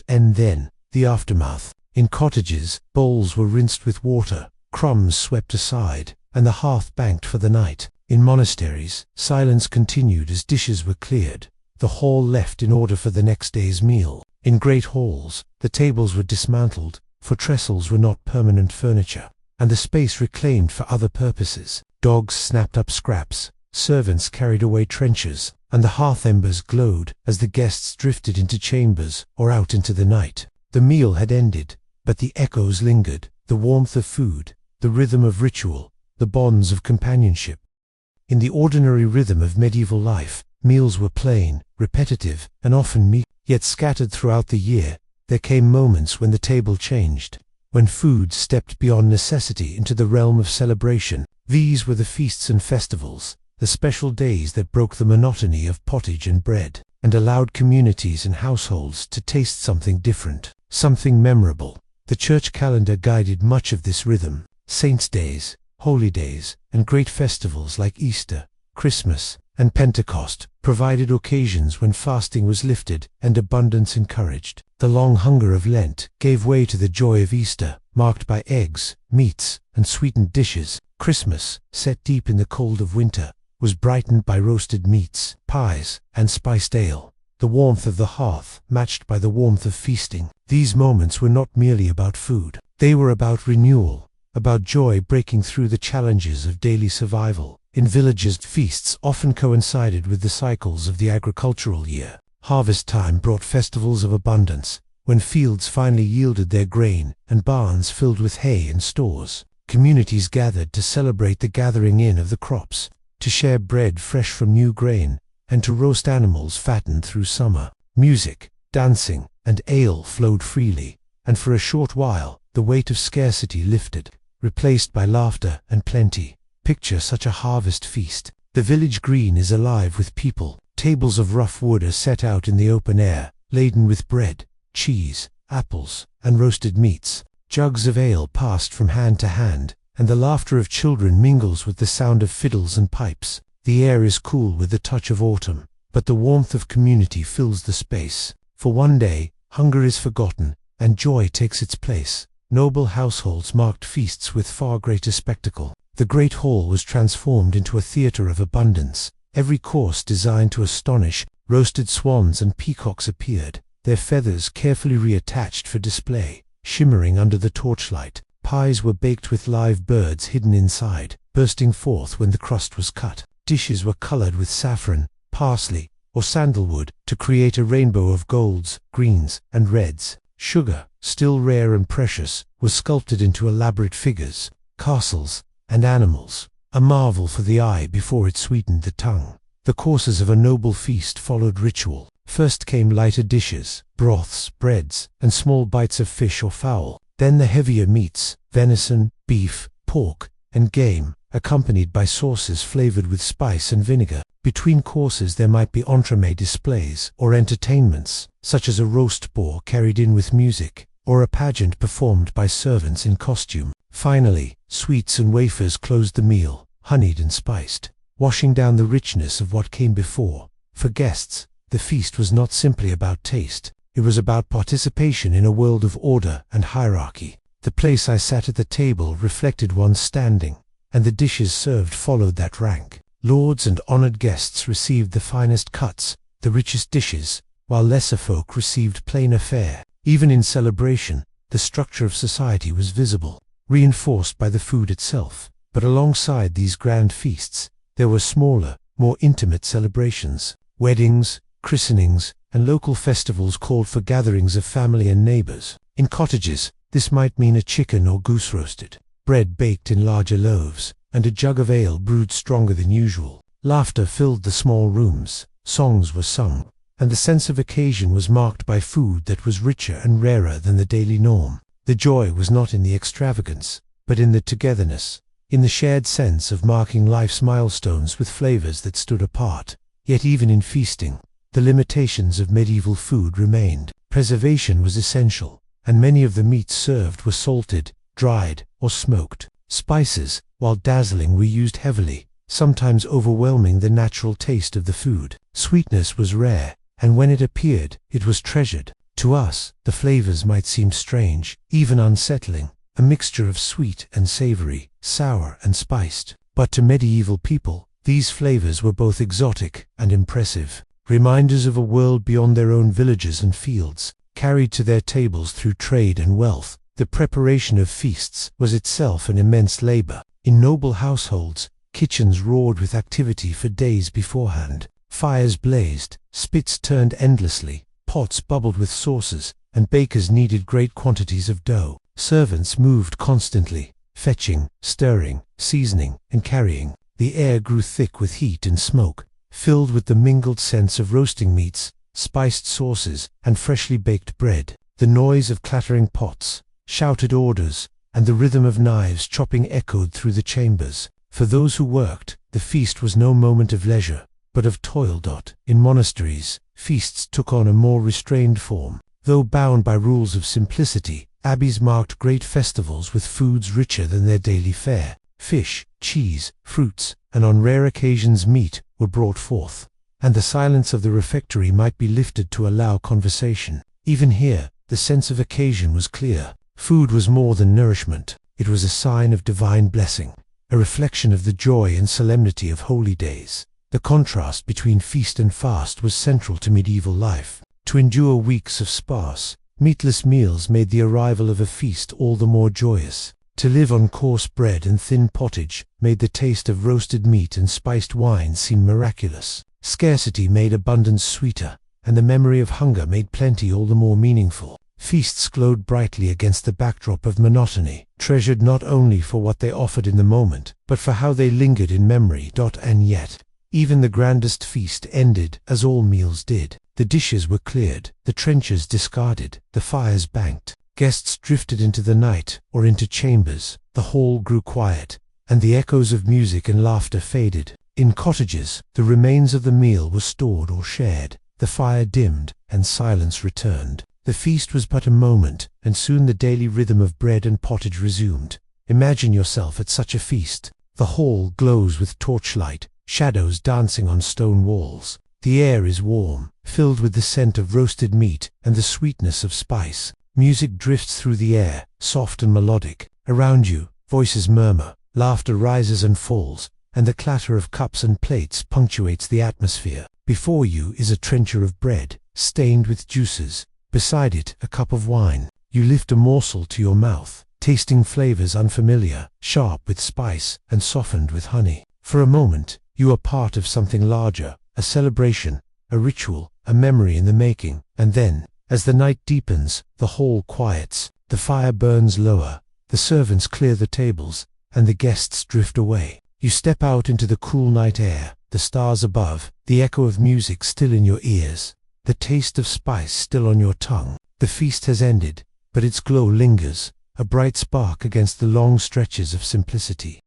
And then, the aftermath. In cottages, bowls were rinsed with water, crumbs swept aside, and the hearth banked for the night. In monasteries, silence continued as dishes were cleared, the hall left in order for the next day's meal. In great halls, the tables were dismantled, for trestles were not permanent furniture, and the space reclaimed for other purposes. Dogs snapped up scraps, servants carried away trenchers, and the hearth embers glowed as the guests drifted into chambers or out into the night. The meal had ended, but the echoes lingered, the warmth of food, the rhythm of ritual, the bonds of companionship. In the ordinary rhythm of medieval life, meals were plain, repetitive, and often meek, yet scattered throughout the year, there came moments when the table changed, when food stepped beyond necessity into the realm of celebration. These were the feasts and festivals, the special days that broke the monotony of pottage and bread, and allowed communities and households to taste something different, something memorable. The church calendar guided much of this rhythm. Saints' days, holy days, and great festivals like Easter, Christmas, and Pentecost provided occasions when fasting was lifted and abundance encouraged. The long hunger of Lent gave way to the joy of Easter, marked by eggs, meats, and sweetened dishes. Christmas, set deep in the cold of winter, was brightened by roasted meats, pies, and spiced ale. The warmth of the hearth matched by the warmth of feasting. These moments were not merely about food. They were about renewal, about joy breaking through the challenges of daily survival. In villages, feasts often coincided with the cycles of the agricultural year. Harvest time brought festivals of abundance, when fields finally yielded their grain and barns filled with hay and stores. Communities gathered to celebrate the gathering in of the crops, to share bread fresh from new grain, and to roast animals fattened through summer. Music, dancing, and ale flowed freely, and for a short while the weight of scarcity lifted, replaced by laughter and plenty. Picture such a harvest feast. The village green is alive with people. Tables of rough wood are set out in the open air, laden with bread, cheese, apples, and roasted meats. Jugs of ale passed from hand to hand, and the laughter of children mingles with the sound of fiddles and pipes. The air is cool with the touch of autumn, but the warmth of community fills the space. For one day, hunger is forgotten, and joy takes its place. Noble households marked feasts with far greater spectacle. The great hall was transformed into a theatre of abundance. Every course designed to astonish. Roasted swans and peacocks appeared, their feathers carefully reattached for display, shimmering under the torchlight. Pies were baked with live birds hidden inside, bursting forth when the crust was cut. Dishes were colored with saffron, parsley, or sandalwood to create a rainbow of golds, greens, and reds. Sugar, still rare and precious, was sculpted into elaborate figures, castles, and animals, a marvel for the eye before it sweetened the tongue. The courses of a noble feast followed ritual. First came lighter dishes, broths, breads, and small bites of fish or fowl. Then the heavier meats, venison, beef, pork, and game, accompanied by sauces flavored with spice and vinegar. Between courses there might be entremet displays or entertainments, such as a roast boar carried in with music, or a pageant performed by servants in costume. Finally, sweets and wafers closed the meal, honeyed and spiced, washing down the richness of what came before. For guests, the feast was not simply about taste, it was about participation in a world of order and hierarchy. The place I sat at the table reflected one's standing, and the dishes served followed that rank. Lords and honored guests received the finest cuts, the richest dishes, while lesser folk received plainer fare. Even in celebration, the structure of society was visible, reinforced by the food itself. But alongside these grand feasts, there were smaller, more intimate celebrations. Weddings, christenings, and local festivals called for gatherings of family and neighbors. In cottages, this might mean a chicken or goose roasted, bread baked in larger loaves, and a jug of ale brewed stronger than usual. Laughter filled the small rooms, songs were sung, and the sense of occasion was marked by food that was richer and rarer than the daily norm. The joy was not in the extravagance, but in the togetherness, in the shared sense of marking life's milestones with flavors that stood apart. Yet even in feasting, the limitations of medieval food remained. Preservation was essential, and many of the meats served were salted, dried, or smoked. Spices, while dazzling, were used heavily, sometimes overwhelming the natural taste of the food. Sweetness was rare, and when it appeared, it was treasured. To us, the flavors might seem strange, even unsettling, a mixture of sweet and savory, sour and spiced. But to medieval people, these flavors were both exotic and impressive, reminders of a world beyond their own villages and fields, carried to their tables through trade and wealth. The preparation of feasts was itself an immense labor. In noble households, kitchens roared with activity for days beforehand. Fires blazed, spits turned endlessly, pots bubbled with sauces, and bakers kneaded great quantities of dough. Servants moved constantly, fetching, stirring, seasoning, and carrying. The air grew thick with heat and smoke, filled with the mingled scents of roasting meats, spiced sauces, and freshly baked bread. The noise of clattering pots, shouted orders, and the rhythm of knives chopping echoed through the chambers. For those who worked, the feast was no moment of leisure, but of toil. In monasteries, feasts took on a more restrained form. Though bound by rules of simplicity, abbeys marked great festivals with foods richer than their daily fare. Fish, cheese, fruits, and on rare occasions meat, were brought forth, and the silence of the refectory might be lifted to allow conversation. Even here, the sense of occasion was clear. Food was more than nourishment. It was a sign of divine blessing, a reflection of the joy and solemnity of holy days. The contrast between feast and fast was central to medieval life. To endure weeks of sparse, meatless meals made the arrival of a feast all the more joyous. To live on coarse bread and thin pottage made the taste of roasted meat and spiced wine seem miraculous. Scarcity made abundance sweeter, and the memory of hunger made plenty all the more meaningful. Feasts glowed brightly against the backdrop of monotony, treasured not only for what they offered in the moment, but for how they lingered in memory. And yet, even the grandest feast ended, as all meals did. The dishes were cleared, the trenchers discarded, the fires banked. Guests drifted into the night, or into chambers. The hall grew quiet, and the echoes of music and laughter faded. In cottages, the remains of the meal were stored or shared. The fire dimmed, and silence returned. The feast was but a moment, and soon the daily rhythm of bread and pottage resumed. Imagine yourself at such a feast. The hall glows with torchlight, shadows dancing on stone walls. The air is warm, filled with the scent of roasted meat and the sweetness of spice. Music drifts through the air, soft and melodic. Around you, voices murmur, laughter rises and falls, and the clatter of cups and plates punctuates the atmosphere. Before you is a trencher of bread, stained with juices. Beside it, a cup of wine. You lift a morsel to your mouth, tasting flavors unfamiliar, sharp with spice and softened with honey. For a moment, you are part of something larger, a celebration, a ritual, a memory in the making. And then, as the night deepens, the hall quiets, the fire burns lower, the servants clear the tables, and the guests drift away. You step out into the cool night air, the stars above, the echo of music still in your ears, the taste of spice still on your tongue. The feast has ended, but its glow lingers, a bright spark against the long stretches of simplicity.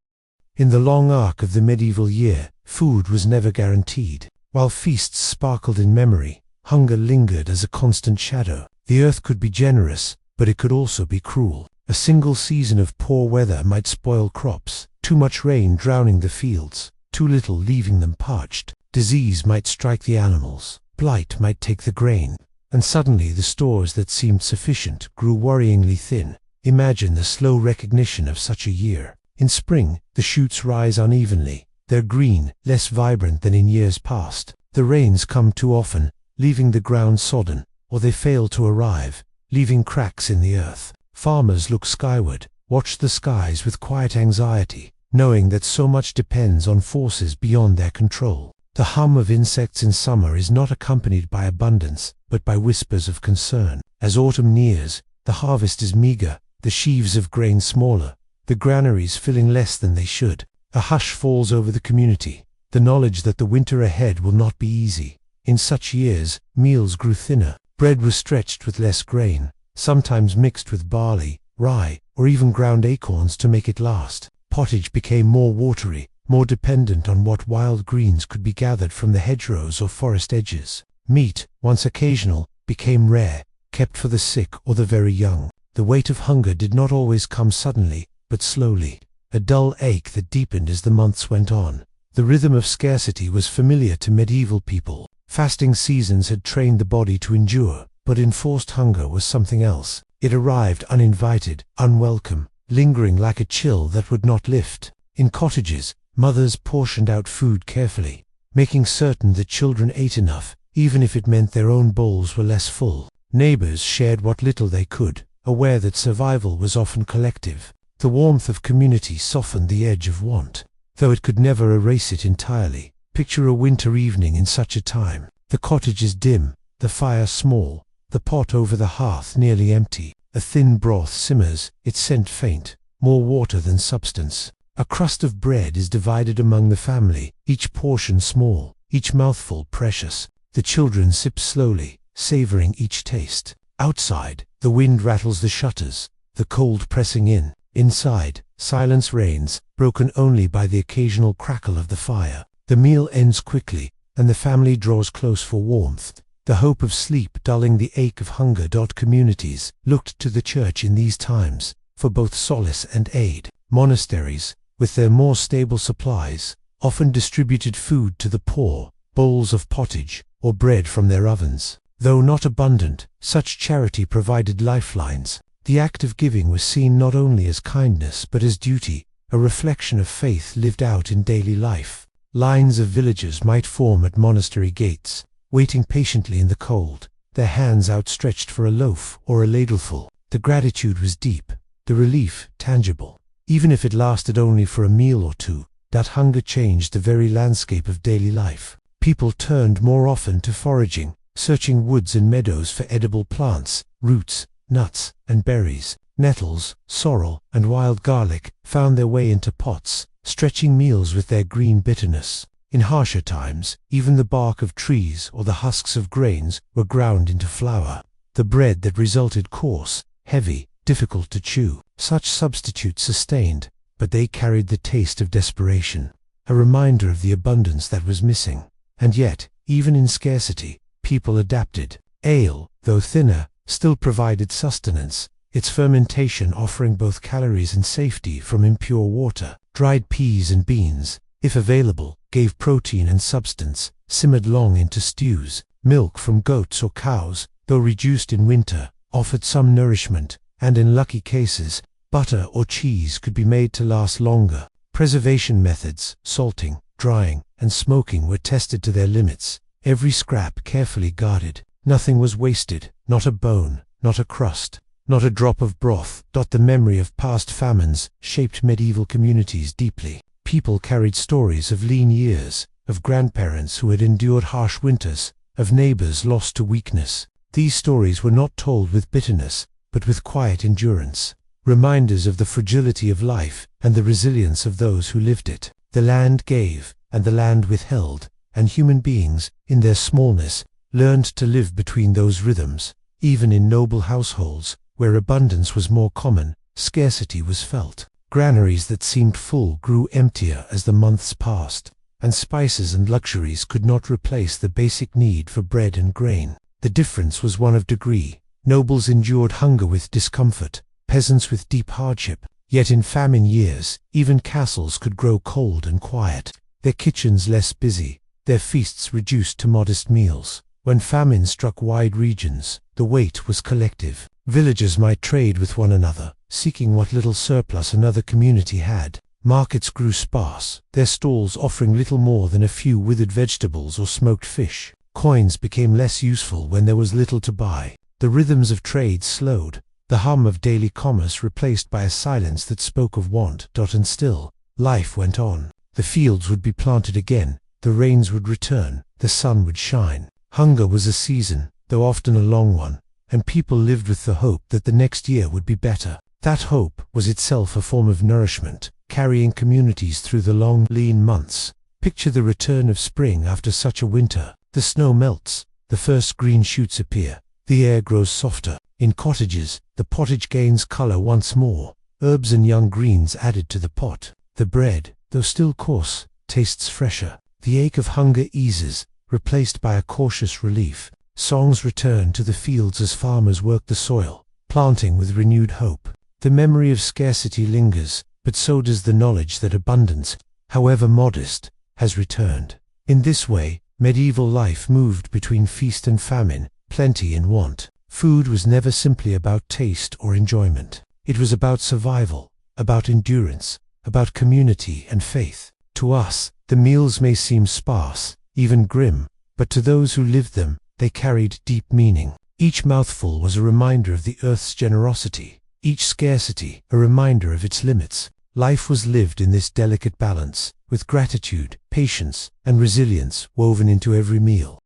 In the long arc of the medieval year, food was never guaranteed. While feasts sparkled in memory, hunger lingered as a constant shadow. The earth could be generous, but it could also be cruel. A single season of poor weather might spoil crops, too much rain drowning the fields, too little leaving them parched. Disease might strike the animals, blight might take the grain, and suddenly the stores that seemed sufficient grew worryingly thin. Imagine the slow recognition of such a year. In spring, the shoots rise unevenly. They're green, less vibrant than in years past. The rains come too often, leaving the ground sodden, or they fail to arrive, leaving cracks in the earth. Farmers look skyward, watch the skies with quiet anxiety, knowing that so much depends on forces beyond their control. The hum of insects in summer is not accompanied by abundance, but by whispers of concern. As autumn nears, the harvest is meager, the sheaves of grain smaller, the granaries filling less than they should. A hush falls over the community, the knowledge that the winter ahead will not be easy. In such years, meals grew thinner. Bread was stretched with less grain, sometimes mixed with barley, rye, or even ground acorns to make it last. Pottage became more watery, more dependent on what wild greens could be gathered from the hedgerows or forest edges. Meat, once occasional, became rare, kept for the sick or the very young. The weight of hunger did not always come suddenly, but slowly. A dull ache that deepened as the months went on. The rhythm of scarcity was familiar to medieval people. Fasting seasons had trained the body to endure, but enforced hunger was something else. It arrived uninvited, unwelcome, lingering like a chill that would not lift. In cottages, mothers portioned out food carefully, making certain that children ate enough, even if it meant their own bowls were less full. Neighbors shared what little they could, aware that survival was often collective. The warmth of community softened the edge of want, though it could never erase it entirely. Picture a winter evening in such a time. The cottage is dim, the fire small, the pot over the hearth nearly empty. A thin broth simmers, its scent faint. more water than substance. A crust of bread is divided among the family, each portion small, each mouthful precious. The children sip slowly, savoring each taste. Outside, the wind rattles the shutters, the cold pressing in. Inside, silence reigns, broken only by the occasional crackle of the fire. The meal ends quickly, and the family draws close for warmth, the hope of sleep dulling the ache of hunger. Communities looked to the church in these times for both solace and aid. Monasteries, with their more stable supplies, often distributed food to the poor, bowls of pottage, or bread from their ovens. Though not abundant, such charity provided lifelines. The act of giving was seen not only as kindness but as duty, a reflection of faith lived out in daily life. Lines of villagers might form at monastery gates, waiting patiently in the cold, their hands outstretched for a loaf or a ladleful. The gratitude was deep, the relief tangible. Even if it lasted only for a meal or two, that hunger changed the very landscape of daily life. People turned more often to foraging, searching woods and meadows for edible plants, roots, nuts, and berries. Nettles, sorrel, and wild garlic found their way into pots, stretching meals with their green bitterness. In harsher times, even the bark of trees or the husks of grains were ground into flour. The bread that resulted coarse, heavy, difficult to chew. Such substitutes sustained, but they carried the taste of desperation, a reminder of the abundance that was missing. And yet, even in scarcity, people adapted. Ale, though thinner, still provided sustenance, its fermentation offering both calories and safety from impure water. Dried peas and beans, if available, gave protein and substance, simmered long into stews. Milk from goats or cows, though reduced in winter, offered some nourishment, and in lucky cases, butter or cheese could be made to last longer. Preservation methods, salting, drying, and smoking were tested to their limits, every scrap carefully guarded. Nothing was wasted, not a bone, not a crust, not a drop of broth. The memory of past famines shaped medieval communities deeply. People carried stories of lean years, of grandparents who had endured harsh winters, of neighbors lost to weakness. These stories were not told with bitterness, but with quiet endurance, reminders of the fragility of life and the resilience of those who lived it. The land gave, and the land withheld, and human beings, in their smallness, learned to live between those rhythms. Even in noble households, where abundance was more common, scarcity was felt. Granaries that seemed full grew emptier as the months passed, and spices and luxuries could not replace the basic need for bread and grain. The difference was one of degree. Nobles endured hunger with discomfort, peasants with deep hardship. Yet in famine years, even castles could grow cold and quiet, their kitchens less busy, their feasts reduced to modest meals. When famine struck wide regions, the weight was collective. Villagers might trade with one another, seeking what little surplus another community had. Markets grew sparse, their stalls offering little more than a few withered vegetables or smoked fish. Coins became less useful when there was little to buy. The rhythms of trade slowed, the hum of daily commerce replaced by a silence that spoke of want. And still, life went on. The fields would be planted again, the rains would return, the sun would shine. Hunger was a season, though often a long one, and people lived with the hope that the next year would be better. That hope was itself a form of nourishment, carrying communities through the long, lean months. Picture the return of spring after such a winter. The snow melts, the first green shoots appear, the air grows softer. In cottages, the pottage gains color once more, herbs and young greens added to the pot. The bread, though still coarse, tastes fresher. The ache of hunger eases, replaced by a cautious relief. Songs return to the fields as farmers work the soil, planting with renewed hope. The memory of scarcity lingers, but so does the knowledge that abundance, however modest, has returned. In this way, medieval life moved between feast and famine, plenty and want. Food was never simply about taste or enjoyment. It was about survival, about endurance, about community and faith. To us, the meals may seem sparse, even grim, but to those who lived them, they carried deep meaning. Each mouthful was a reminder of the earth's generosity, each scarcity a reminder of its limits. Life was lived in this delicate balance, with gratitude, patience, and resilience woven into every meal.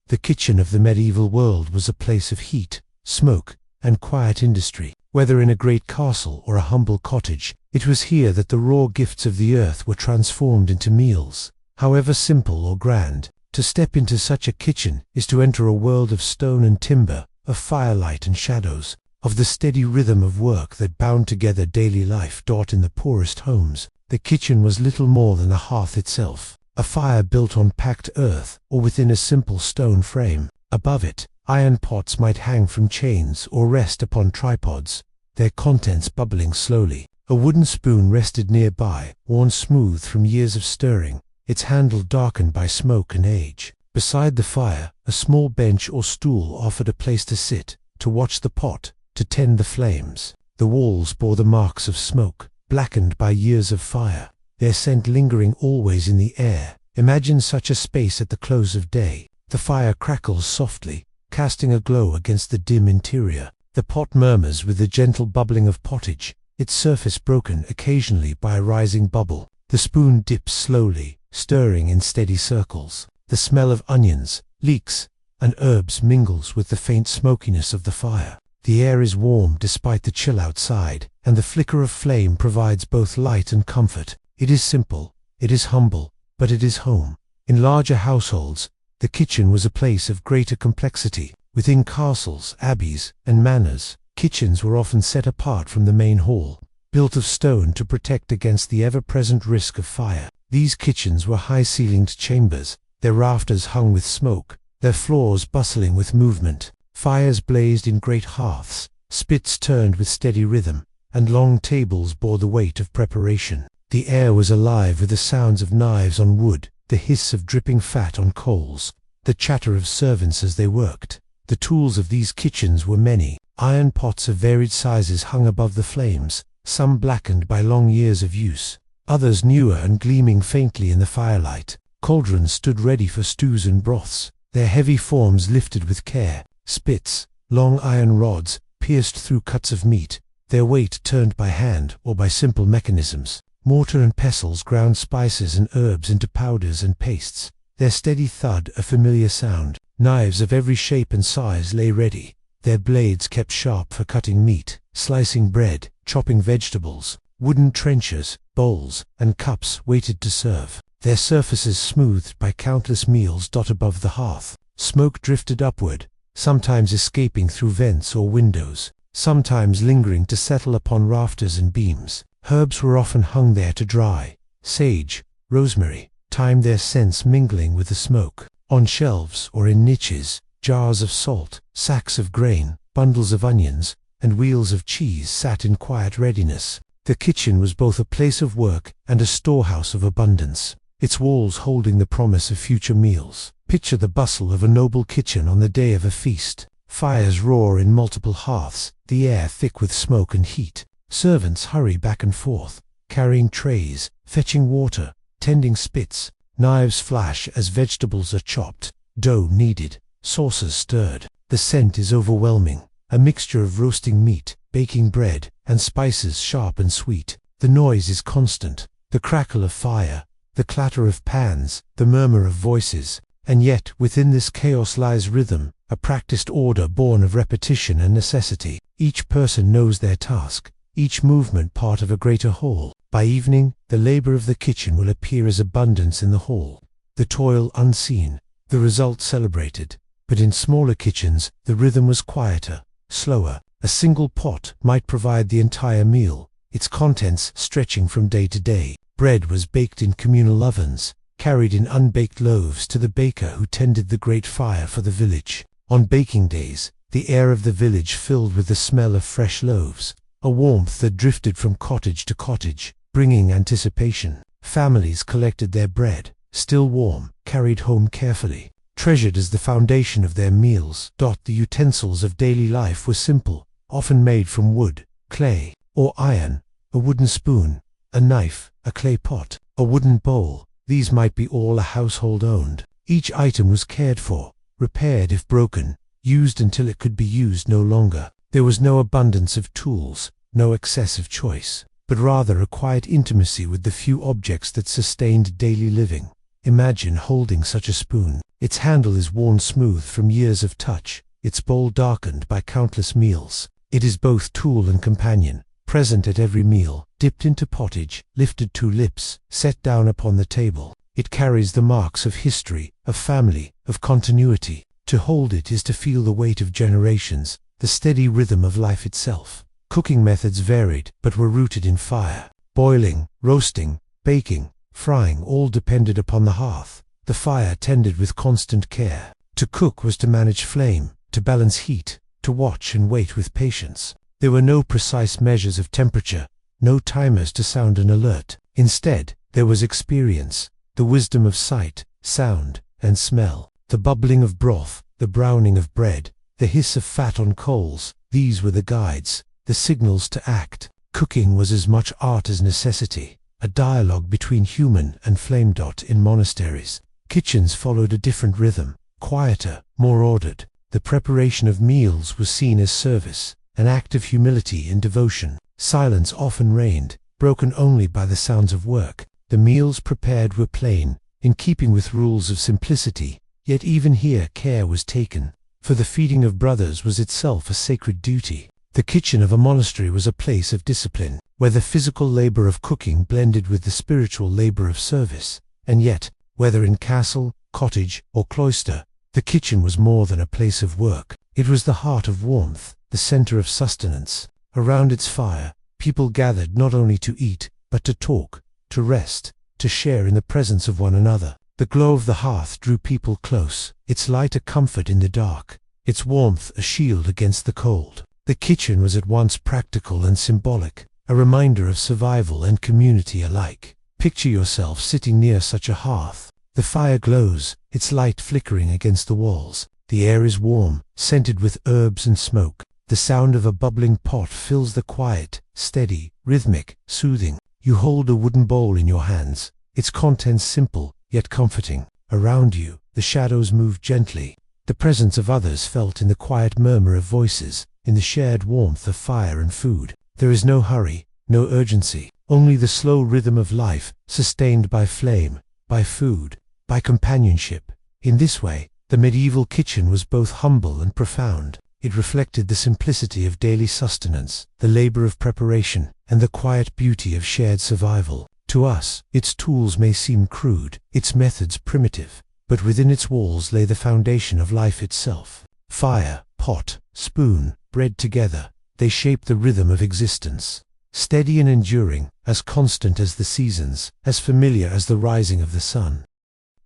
The kitchen of the medieval world was a place of heat, smoke, and quiet industry. Whether in a great castle or a humble cottage, it was here that the raw gifts of the earth were transformed into meals. However simple or grand, to step into such a kitchen is to enter a world of stone and timber, of firelight and shadows, of the steady rhythm of work that bound together daily life. In the poorest homes, the kitchen was little more than a hearth itself, a fire built on packed earth or within a simple stone frame. Above it, iron pots might hang from chains or rest upon tripods, their contents bubbling slowly. A wooden spoon rested nearby, worn smooth from years of stirring, its handle darkened by smoke and age. Beside the fire, a small bench or stool offered a place to sit, to watch the pot, to tend the flames. The walls bore the marks of smoke, blackened by years of fire, their scent lingering always in the air. Imagine such a space at the close of day. The fire crackles softly, casting a glow against the dim interior. The pot murmurs with the gentle bubbling of pottage, its surface broken occasionally by a rising bubble. The spoon dips slowly, stirring in steady circles. The smell of onions, leeks, and herbs mingles with the faint smokiness of the fire. The air is warm despite the chill outside, and the flicker of flame provides both light and comfort. It is simple, it is humble, but it is home. In larger households, the kitchen was a place of greater complexity. Within castles, abbeys, and manors, kitchens were often set apart from the main hall, built of stone to protect against the ever-present risk of fire. These kitchens were high-ceilinged chambers, their rafters hung with smoke, their floors bustling with movement. Fires blazed in great hearths, spits turned with steady rhythm, and long tables bore the weight of preparation. The air was alive with the sounds of knives on wood, the hiss of dripping fat on coals, the chatter of servants as they worked. The tools of these kitchens were many. Iron pots of varied sizes hung above the flames, some blackened by long years of use, others newer and gleaming faintly in the firelight. Cauldrons stood ready for stews and broths, their heavy forms lifted with care. Spits, long iron rods, pierced through cuts of meat, their weight turned by hand or by simple mechanisms. Mortar and pestles ground spices and herbs into powders and pastes, their steady thud a familiar sound. Knives of every shape and size lay ready, their blades kept sharp for cutting meat, slicing bread, chopping vegetables. Wooden trenchers, bowls, and cups waited to serve, their surfaces smoothed by countless meals. Above the hearth, smoke drifted upward, sometimes escaping through vents or windows, sometimes lingering to settle upon rafters and beams. Herbs were often hung there to dry, sage, rosemary, thyme, their scents mingling with the smoke. On shelves or in niches, jars of salt, sacks of grain, bundles of onions, and wheels of cheese sat in quiet readiness. The kitchen was both a place of work and a storehouse of abundance, its walls holding the promise of future meals. Picture the bustle of a noble kitchen on the day of a feast. Fires roar in multiple hearths, the air thick with smoke and heat. Servants hurry back and forth, carrying trays, fetching water, tending spits. Knives flash as vegetables are chopped, dough kneaded, sauces stirred. The scent is overwhelming, a mixture of roasting meat, baking bread, and spices sharp and sweet. The noise is constant, the crackle of fire, the clatter of pans, the murmur of voices. And yet, within this chaos lies rhythm, a practiced order born of repetition and necessity. Each person knows their task, each movement part of a greater whole. By evening, the labor of the kitchen will appear as abundance in the hall, the toil unseen, the result celebrated. But in smaller kitchens, the rhythm was quieter, slower. A single pot might provide the entire meal, its contents stretching from day to day. Bread was baked in communal ovens, carried in unbaked loaves to the baker who tended the great fire for the village. On baking days, the air of the village filled with the smell of fresh loaves, a warmth that drifted from cottage to cottage, bringing anticipation. Families collected their bread, still warm, carried home carefully, treasured as the foundation of their meals. The utensils of daily life were simple, often made from wood, clay, or iron. A wooden spoon, a knife, a clay pot, a wooden bowl. These might be all a household owned. Each item was cared for, repaired if broken, used until it could be used no longer. There was no abundance of tools, no excessive choice, but rather a quiet intimacy with the few objects that sustained daily living. Imagine holding such a spoon. Its handle is worn smooth from years of touch, its bowl darkened by countless meals. It is both tool and companion, present at every meal, dipped into pottage, lifted to lips, set down upon the table. It carries the marks of history, of family, of continuity. To hold it is to feel the weight of generations, the steady rhythm of life itself. Cooking methods varied, but were rooted in fire. Boiling, roasting, baking, frying all depended upon the hearth, the fire tended with constant care. To cook was to manage flame, to balance heat, to watch and wait with patience. There were no precise measures of temperature, no timers to sound an alert. Instead, there was experience, the wisdom of sight, sound, and smell. The bubbling of broth, the browning of bread, the hiss of fat on coals, these were the guides, the signals to act. Cooking was as much art as necessity, a dialogue between human and flame. In monasteries, kitchens followed a different rhythm, quieter, more ordered. The preparation of meals was seen as service, an act of humility and devotion. Silence often reigned, broken only by the sounds of work. The meals prepared were plain, in keeping with rules of simplicity, yet even here care was taken, for the feeding of brothers was itself a sacred duty. The kitchen of a monastery was a place of discipline, where the physical labor of cooking blended with the spiritual labor of service. And yet, whether in castle, cottage, or cloister, the kitchen was more than a place of work. It was the heart of warmth, the center of sustenance. Around its fire, people gathered not only to eat, but to talk, to rest, to share in the presence of one another. The glow of the hearth drew people close, its light a comfort in the dark, its warmth a shield against the cold. The kitchen was at once practical and symbolic, a reminder of survival and community alike. Picture yourself sitting near such a hearth. The fire glows, its light flickering against the walls. The air is warm, scented with herbs and smoke. The sound of a bubbling pot fills the quiet, steady, rhythmic, soothing. You hold a wooden bowl in your hands, its contents simple, yet comforting. Around you, the shadows move gently. The presence of others felt in the quiet murmur of voices, in the shared warmth of fire and food. There is no hurry, no urgency, only the slow rhythm of life, sustained by flame, by food, by companionship. In this way, the medieval kitchen was both humble and profound. It reflected the simplicity of daily sustenance, the labor of preparation, and the quiet beauty of shared survival. To us, its tools may seem crude, its methods primitive, but within its walls lay the foundation of life itself. Fire, pot, spoon, bread together, they shape the rhythm of existence. Steady and enduring, as constant as the seasons, as familiar as the rising of the sun.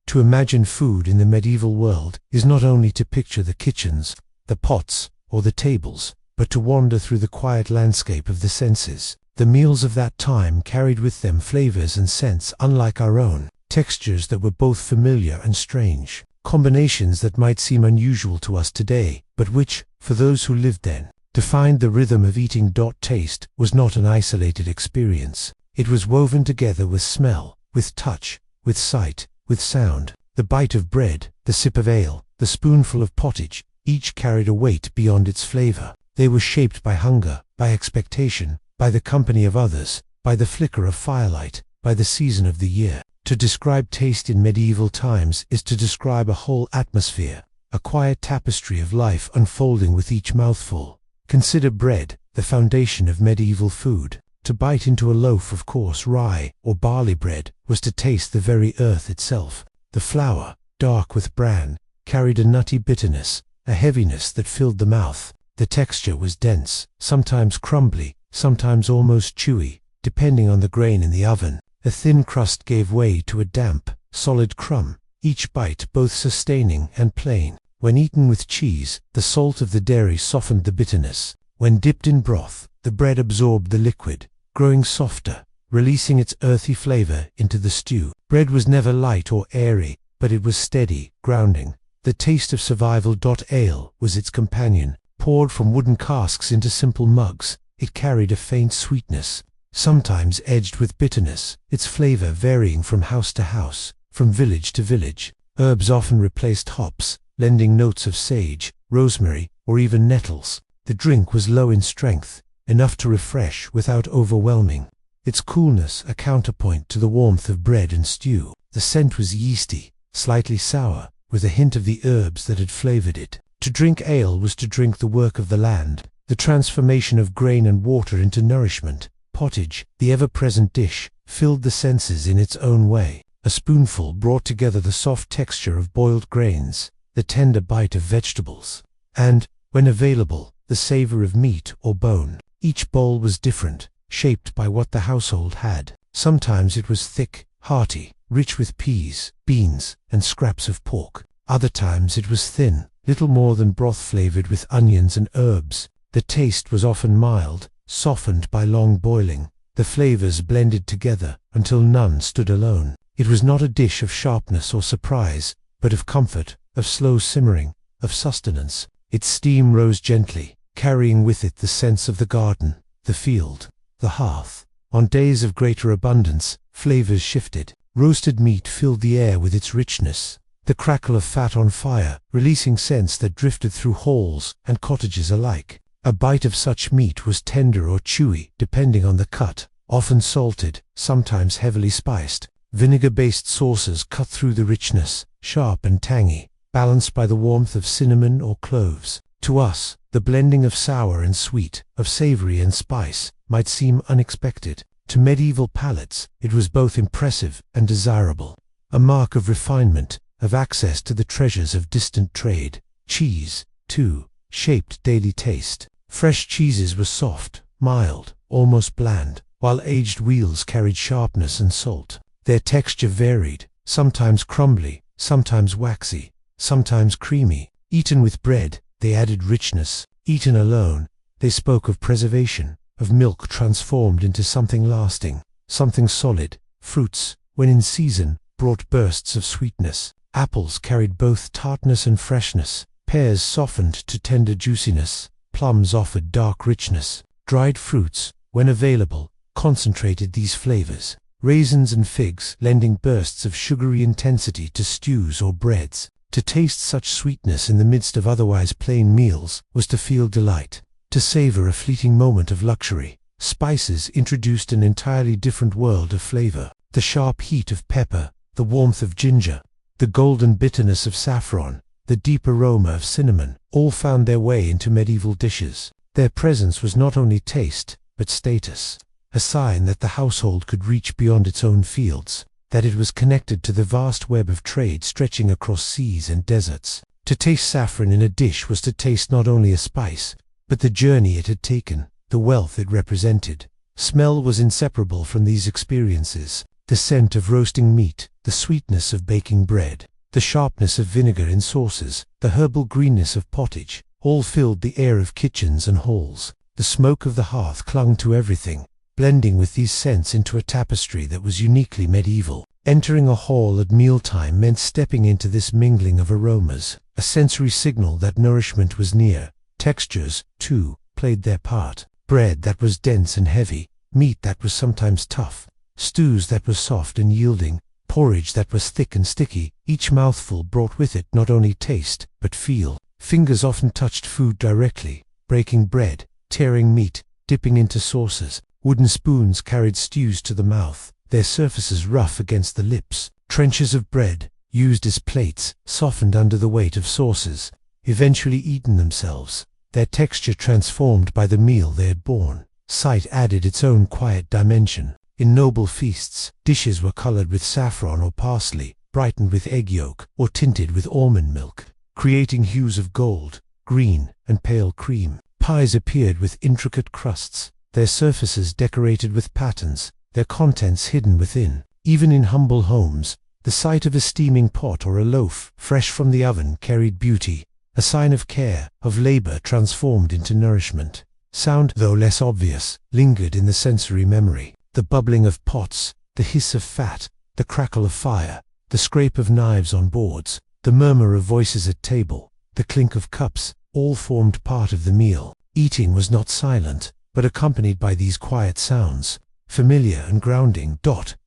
To imagine food in the medieval world is not only to picture the kitchens, the pots, or the tables, but to wander through the quiet landscape of the senses. The meals of that time carried with them flavors and scents unlike our own, textures that were both familiar and strange, combinations that might seem unusual to us today, but which, for those who lived then, defined the rhythm of eating. Taste was not an isolated experience. It was woven together with smell, with touch, with sight, with sound. The bite of bread, the sip of ale, the spoonful of pottage, each carried a weight beyond its flavor. They were shaped by hunger, by expectation, by the company of others, by the flicker of firelight, by the season of the year. To describe taste in medieval times is to describe a whole atmosphere, a quiet tapestry of life unfolding with each mouthful. Consider bread, the foundation of medieval food. To bite into a loaf of coarse rye or barley bread was to taste the very earth itself. The flour, dark with bran, carried a nutty bitterness, a heaviness that filled the mouth. The texture was dense, sometimes crumbly, sometimes almost chewy, depending on the grain in the oven. A thin crust gave way to a damp, solid crumb, each bite both sustaining and plain. When eaten with cheese, the salt of the dairy softened the bitterness. When dipped in broth, the bread absorbed the liquid, growing softer, releasing its earthy flavor into the stew. Bread was never light or airy, but it was steady, grounding. The taste of survival. Ale was its companion. Poured from wooden casks into simple mugs, it carried a faint sweetness, sometimes edged with bitterness, its flavor varying from house to house, from village to village. Herbs often replaced hops, lending notes of sage, rosemary, or even nettles. The drink was low in strength, enough to refresh without overwhelming. Its coolness a counterpoint to the warmth of bread and stew. The scent was yeasty, slightly sour, with a hint of the herbs that had flavored it. To drink ale was to drink the work of the land, The transformation of grain and water into nourishment, pottage, the ever-present dish, filled the senses in its own way. A spoonful brought together the soft texture of boiled grains, the tender bite of vegetables, and, when available, the savor of meat or bone. Each bowl was different, shaped by what the household had. Sometimes it was thick, hearty, rich with peas, beans, and scraps of pork. Other times it was thin, little more than broth flavored with onions and herbs. The taste was often mild, softened by long boiling, the flavors blended together until none stood alone. It was not a dish of sharpness or surprise, but of comfort, of slow simmering, of sustenance. Its steam rose gently, carrying with it the sense of the garden, the field, the hearth. On days of greater abundance, flavors shifted. Roasted meat filled the air with its richness. The crackle of fat on fire, releasing scents that drifted through halls and cottages alike. A bite of such meat was tender or chewy, depending on the cut, often salted, sometimes heavily spiced. Vinegar-based sauces cut through the richness, sharp and tangy, balanced by the warmth of cinnamon or cloves. To us, the blending of sour and sweet, of savory and spice, might seem unexpected. To medieval palates, it was both impressive and desirable, a mark of refinement, of access to the treasures of distant trade. Cheese, too, shaped daily taste. Fresh cheeses were soft, mild, almost bland, while aged wheels carried sharpness and salt. Their texture varied, sometimes crumbly, sometimes waxy, sometimes creamy. Eaten with bread, they added richness. Eaten alone, they spoke of preservation, of milk transformed into something lasting, something solid. Fruits, when in season, brought bursts of sweetness. Apples carried both tartness and freshness. Pears softened to tender juiciness. Plums offered dark richness. Dried fruits, when available, concentrated these flavors. Raisins and figs lending bursts of sugary intensity to stews or breads. To taste such sweetness in the midst of otherwise plain meals was to feel delight, to savor a fleeting moment of luxury. Spices introduced an entirely different world of flavor. The sharp heat of pepper, the warmth of ginger, the golden bitterness of saffron, the deep aroma of cinnamon, all found their way into medieval dishes. Their presence was not only taste, but status, a sign that the household could reach beyond its own fields, that it was connected to the vast web of trade stretching across seas and deserts. To taste saffron in a dish was to taste not only a spice, but the journey it had taken, the wealth it represented. Smell was inseparable from these experiences. The scent of roasting meat, the sweetness of baking bread, the sharpness of vinegar in sauces, the herbal greenness of pottage, all filled the air of kitchens and halls. The smoke of the hearth clung to everything, blending with these scents into a tapestry that was uniquely medieval. Entering a hall at mealtime meant stepping into this mingling of aromas, a sensory signal that nourishment was near. Textures, too, played their part. Bread that was dense and heavy, meat that was sometimes tough, stews that were soft and yielding, porridge that was thick and sticky. Each mouthful brought with it not only taste, but feel. Fingers often touched food directly, breaking bread, tearing meat, dipping into sauces. Wooden spoons carried stews to the mouth, their surfaces rough against the lips. Trenchers of bread, used as plates, softened under the weight of sauces, eventually eaten themselves, their texture transformed by the meal they had borne. Sight added its own quiet dimension. In noble feasts, dishes were colored with saffron or parsley, brightened with egg yolk, or tinted with almond milk, creating hues of gold, green, and pale cream. Pies appeared with intricate crusts, their surfaces decorated with patterns, their contents hidden within. Even in humble homes, the sight of a steaming pot or a loaf fresh from the oven carried beauty, a sign of care, of labor transformed into nourishment. Sound, though less obvious, lingered in the sensory memory. The bubbling of pots, the hiss of fat, the crackle of fire, the scrape of knives on boards, the murmur of voices at table, the clink of cups, all formed part of the meal. Eating was not silent, but accompanied by these quiet sounds, familiar and grounding.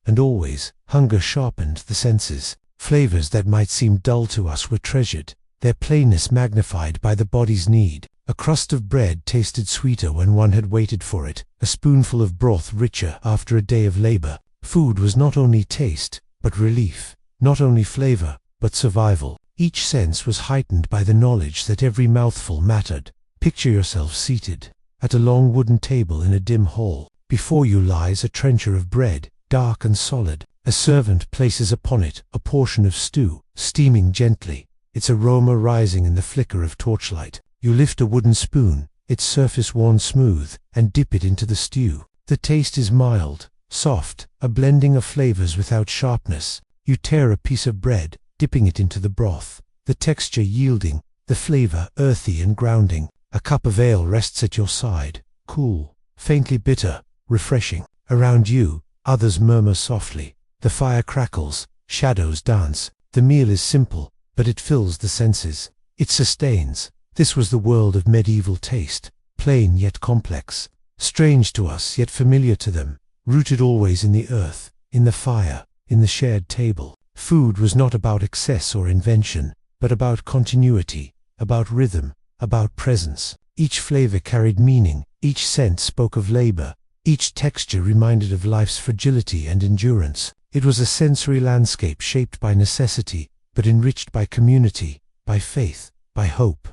And always, hunger sharpened the senses. Flavors that might seem dull to us were treasured, their plainness magnified by the body's need. A crust of bread tasted sweeter when one had waited for it, a spoonful of broth richer after a day of labor. Food was not only taste, but relief, not only flavor, but survival. Each sense was heightened by the knowledge that every mouthful mattered, Picture yourself seated at a long wooden table in a dim hall. Before you lies a trencher of bread, dark and solid. A servant places upon it a portion of stew, steaming gently, its aroma rising in the flicker of torchlight. You lift a wooden spoon, its surface worn smooth, and dip it into the stew. The taste is mild, soft, a blending of flavors without sharpness. You tear a piece of bread, dipping it into the broth, the texture yielding, the flavor earthy and grounding. A cup of ale rests at your side, cool, faintly bitter, refreshing. Around you, others murmur softly. The fire crackles, shadows dance. The meal is simple, but it fills the senses. It sustains. This was the world of medieval taste, plain yet complex, strange to us yet familiar to them, rooted always in the earth, in the fire, in the shared table. Food was not about excess or invention, but about continuity, about rhythm, about presence. Each flavor carried meaning, each scent spoke of labor, each texture reminded of life's fragility and endurance. It was a sensory landscape shaped by necessity, but enriched by community, by faith, by hope.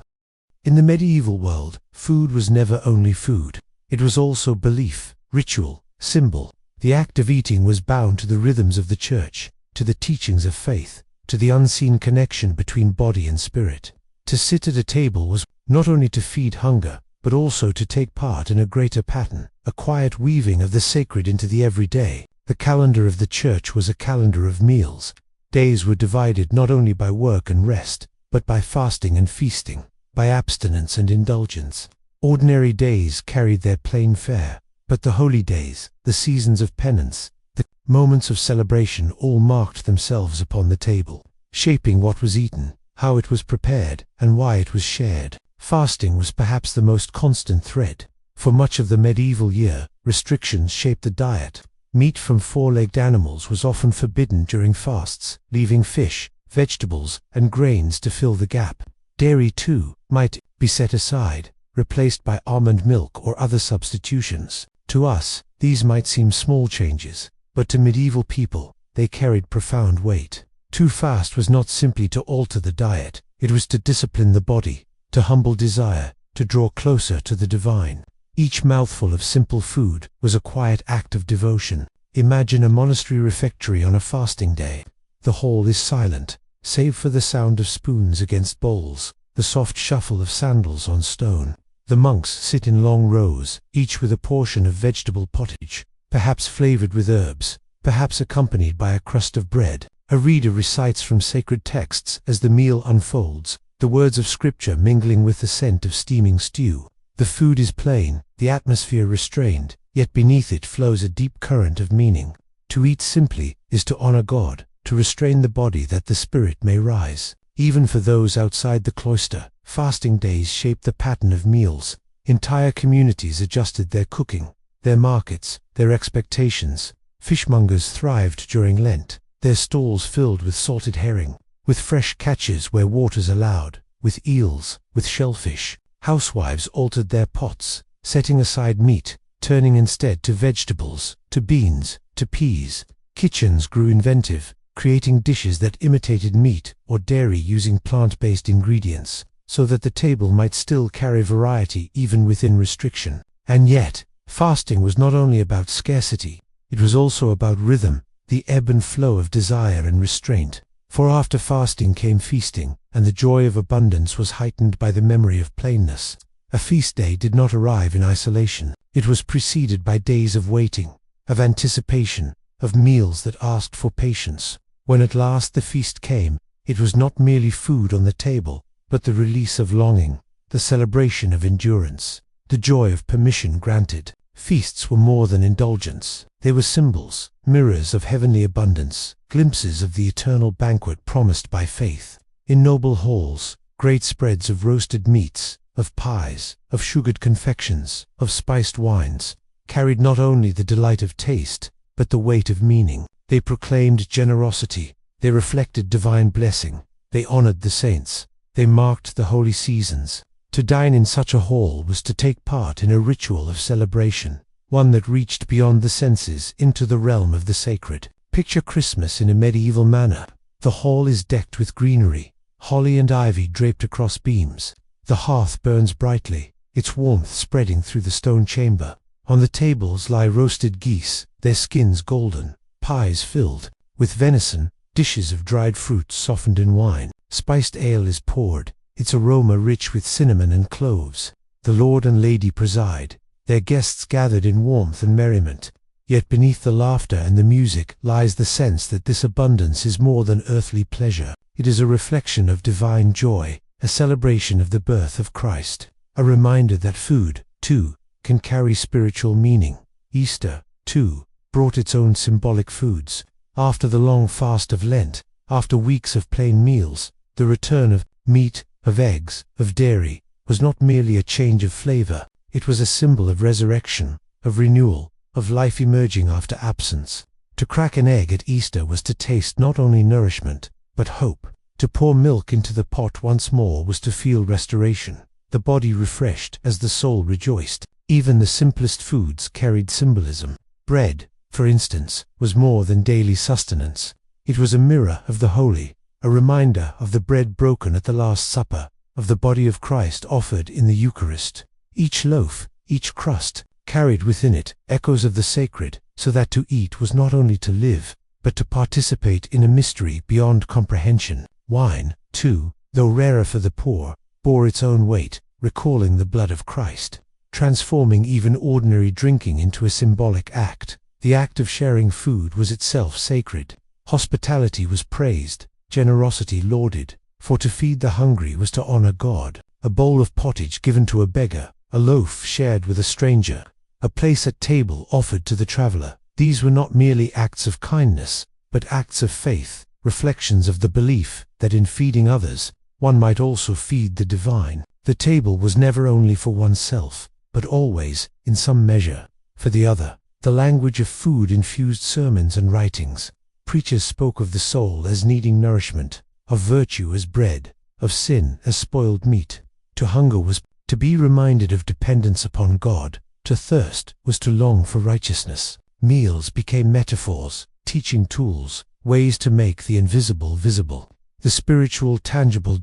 In the medieval world, food was never only food. It was also belief, ritual, symbol. The act of eating was bound to the rhythms of the church, to the teachings of faith, to the unseen connection between body and spirit. To sit at a table was not only to feed hunger, but also to take part in a greater pattern, a quiet weaving of the sacred into the everyday. The calendar of the church was a calendar of meals. Days were divided not only by work and rest, but by fasting and feasting, by abstinence and indulgence. Ordinary days carried their plain fare, but the holy days, the seasons of penance, the moments of celebration all marked themselves upon the table, shaping what was eaten, how it was prepared, and why it was shared. Fasting was perhaps the most constant thread. For much of the medieval year, restrictions shaped the diet. Meat from four-legged animals was often forbidden during fasts, leaving fish, vegetables, and grains to fill the gap. Dairy, too, might be set aside, replaced by almond milk or other substitutions. To us, these might seem small changes, but to medieval people, they carried profound weight. To fast was not simply to alter the diet, it was to discipline the body, to humble desire, to draw closer to the divine. Each mouthful of simple food was a quiet act of devotion. Imagine a monastery refectory on a fasting day. The hall is silent, save for the sound of spoons against bowls, the soft shuffle of sandals on stone. The monks sit in long rows, each with a portion of vegetable pottage, perhaps flavored with herbs, perhaps accompanied by a crust of bread. A reader recites from sacred texts as the meal unfolds, the words of scripture mingling with the scent of steaming stew. The food is plain, the atmosphere restrained, yet beneath it flows a deep current of meaning. To eat simply is to honor God, to restrain the body that the spirit may rise. Even for those outside the cloister, fasting days shaped the pattern of meals. Entire communities adjusted their cooking, their markets, their expectations. Fishmongers thrived during Lent, their stalls filled with salted herring, with fresh catches where water's allowed, with eels, with shellfish. Housewives altered their pots, setting aside meat, turning instead to vegetables, to beans, to peas. Kitchens grew inventive, creating dishes that imitated meat or dairy using plant-based ingredients, so that the table might still carry variety even within restriction. And yet, fasting was not only about scarcity, it was also about rhythm, the ebb and flow of desire and restraint. For after fasting came feasting, and the joy of abundance was heightened by the memory of plainness. A feast day did not arrive in isolation. It was preceded by days of waiting, of anticipation, of meals that asked for patience. When at last the feast came, it was not merely food on the table, but the release of longing, the celebration of endurance, the joy of permission granted. Feasts were more than indulgence. They were symbols, mirrors of heavenly abundance, glimpses of the eternal banquet promised by faith. In noble halls, great spreads of roasted meats, of pies, of sugared confections, of spiced wines, carried not only the delight of taste, but the weight of meaning. They proclaimed generosity, they reflected divine blessing, they honored the saints, they marked the holy seasons. To dine in such a hall was to take part in a ritual of celebration, one that reached beyond the senses into the realm of the sacred. Picture Christmas in a medieval manner. The hall is decked with greenery, holly and ivy draped across beams. The hearth burns brightly, its warmth spreading through the stone chamber. On the tables lie roasted geese, their skins golden, pies filled with venison, dishes of dried fruits softened in wine. Spiced ale is poured, its aroma rich with cinnamon and cloves. The lord and lady preside, their guests gathered in warmth and merriment. Yet beneath the laughter and the music lies the sense that this abundance is more than earthly pleasure. It is a reflection of divine joy, a celebration of the birth of Christ, a reminder that food, too, can carry spiritual meaning. Easter, too, brought its own symbolic foods. After the long fast of Lent, after weeks of plain meals, the return of meat, of eggs, of dairy, was not merely a change of flavor. It was a symbol of resurrection, of renewal, of life emerging after absence. To crack an egg at Easter was to taste not only nourishment, but hope. To pour milk into the pot once more was to feel restoration, the body refreshed as the soul rejoiced. Even the simplest foods carried symbolism. Bread, for instance, was more than daily sustenance. It was a mirror of the holy, a reminder of the bread broken at the Last Supper, of the body of Christ offered in the Eucharist. Each loaf, each crust, carried within it echoes of the sacred, so that to eat was not only to live, but to participate in a mystery beyond comprehension. Wine, too, though rarer for the poor, bore its own weight, recalling the blood of Christ, transforming even ordinary drinking into a symbolic act. The act of sharing food was itself sacred. Hospitality was praised, generosity lauded, for to feed the hungry was to honor God. A bowl of pottage given to a beggar, a loaf shared with a stranger, a place at table offered to the traveler. These were not merely acts of kindness, but acts of faith, reflections of the belief that in feeding others, one might also feed the divine. The table was never only for oneself, but always, in some measure, for the other. The language of food infused sermons and writings. Preachers spoke of the soul as needing nourishment, of virtue as bread, of sin as spoiled meat. To hunger was to be reminded of dependence upon God. To thirst was to long for righteousness. Meals became metaphors, teaching tools, ways to make the invisible visible, the spiritual tangible.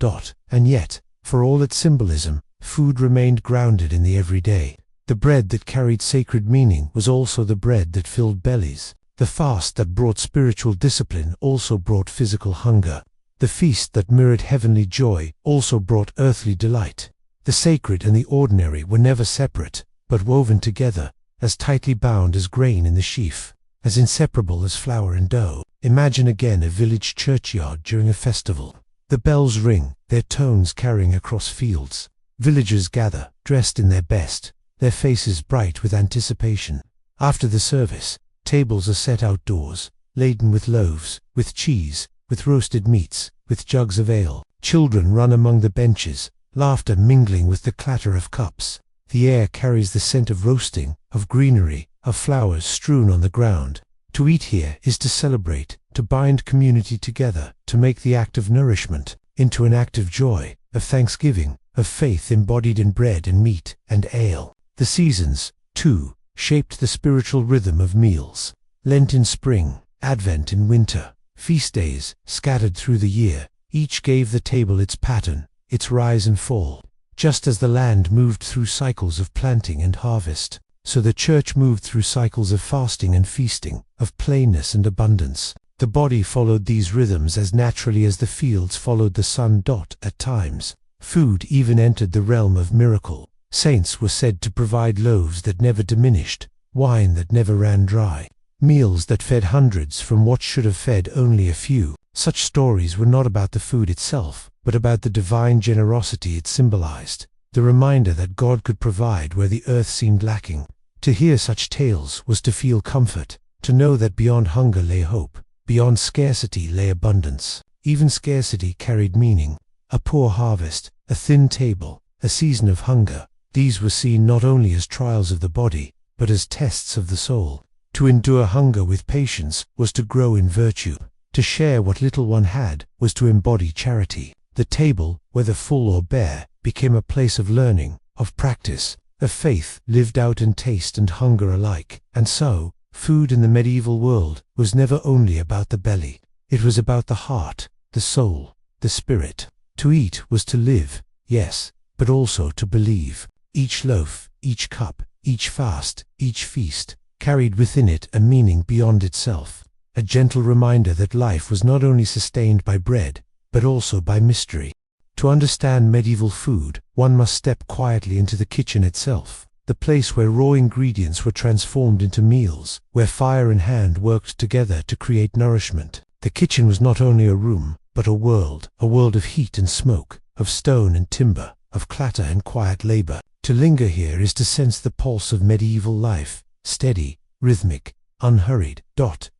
And yet, for all its symbolism, food remained grounded in the everyday. The bread that carried sacred meaning was also the bread that filled bellies. The fast that brought spiritual discipline also brought physical hunger. The feast that mirrored heavenly joy also brought earthly delight. The sacred and the ordinary were never separate, but woven together, as tightly bound as grain in the sheaf, as inseparable as flour and dough. Imagine again a village churchyard during a festival. The bells ring, their tones carrying across fields. Villagers gather, dressed in their best, their faces bright with anticipation. After the service, tables are set outdoors, laden with loaves, with cheese, with roasted meats, with jugs of ale. Children run among the benches, laughter mingling with the clatter of cups. The air carries the scent of roasting, of greenery, of flowers strewn on the ground. To eat here is to celebrate, to bind community together, to make the act of nourishment into an act of joy, of thanksgiving, of faith embodied in bread and meat and ale. The seasons, too, shaped the spiritual rhythm of meals. Lent in spring, Advent in winter, feast days, scattered through the year, each gave the table its pattern, its rise and fall. Just as the land moved through cycles of planting and harvest, so the church moved through cycles of fasting and feasting, of plainness and abundance. The body followed these rhythms as naturally as the fields followed the sun. At times, food even entered the realm of miracle. Saints were said to provide loaves that never diminished, wine that never ran dry, meals that fed hundreds from what should have fed only a few. Such stories were not about the food itself, but about the divine generosity it symbolized, the reminder that God could provide where the earth seemed lacking. To hear such tales was to feel comfort, to know that beyond hunger lay hope, beyond scarcity lay abundance. Even scarcity carried meaning. A poor harvest, a thin table, a season of hunger. These were seen not only as trials of the body, but as tests of the soul. To endure hunger with patience was to grow in virtue. To share what little one had was to embody charity. The table, whether full or bare, became a place of learning, of practice, of faith lived out in taste and hunger alike. And so, food in the medieval world was never only about the belly. It was about the heart, the soul, the spirit. To eat was to live, yes, but also to believe. Each loaf, each cup, each fast, each feast, carried within it a meaning beyond itself, a gentle reminder that life was not only sustained by bread, but also by mystery. To understand medieval food, one must step quietly into the kitchen itself, the place where raw ingredients were transformed into meals, where fire and hand worked together to create nourishment. The kitchen was not only a room, but a world of heat and smoke, of stone and timber, of clatter and quiet labor. To linger here is to sense the pulse of medieval life, steady, rhythmic, unhurried.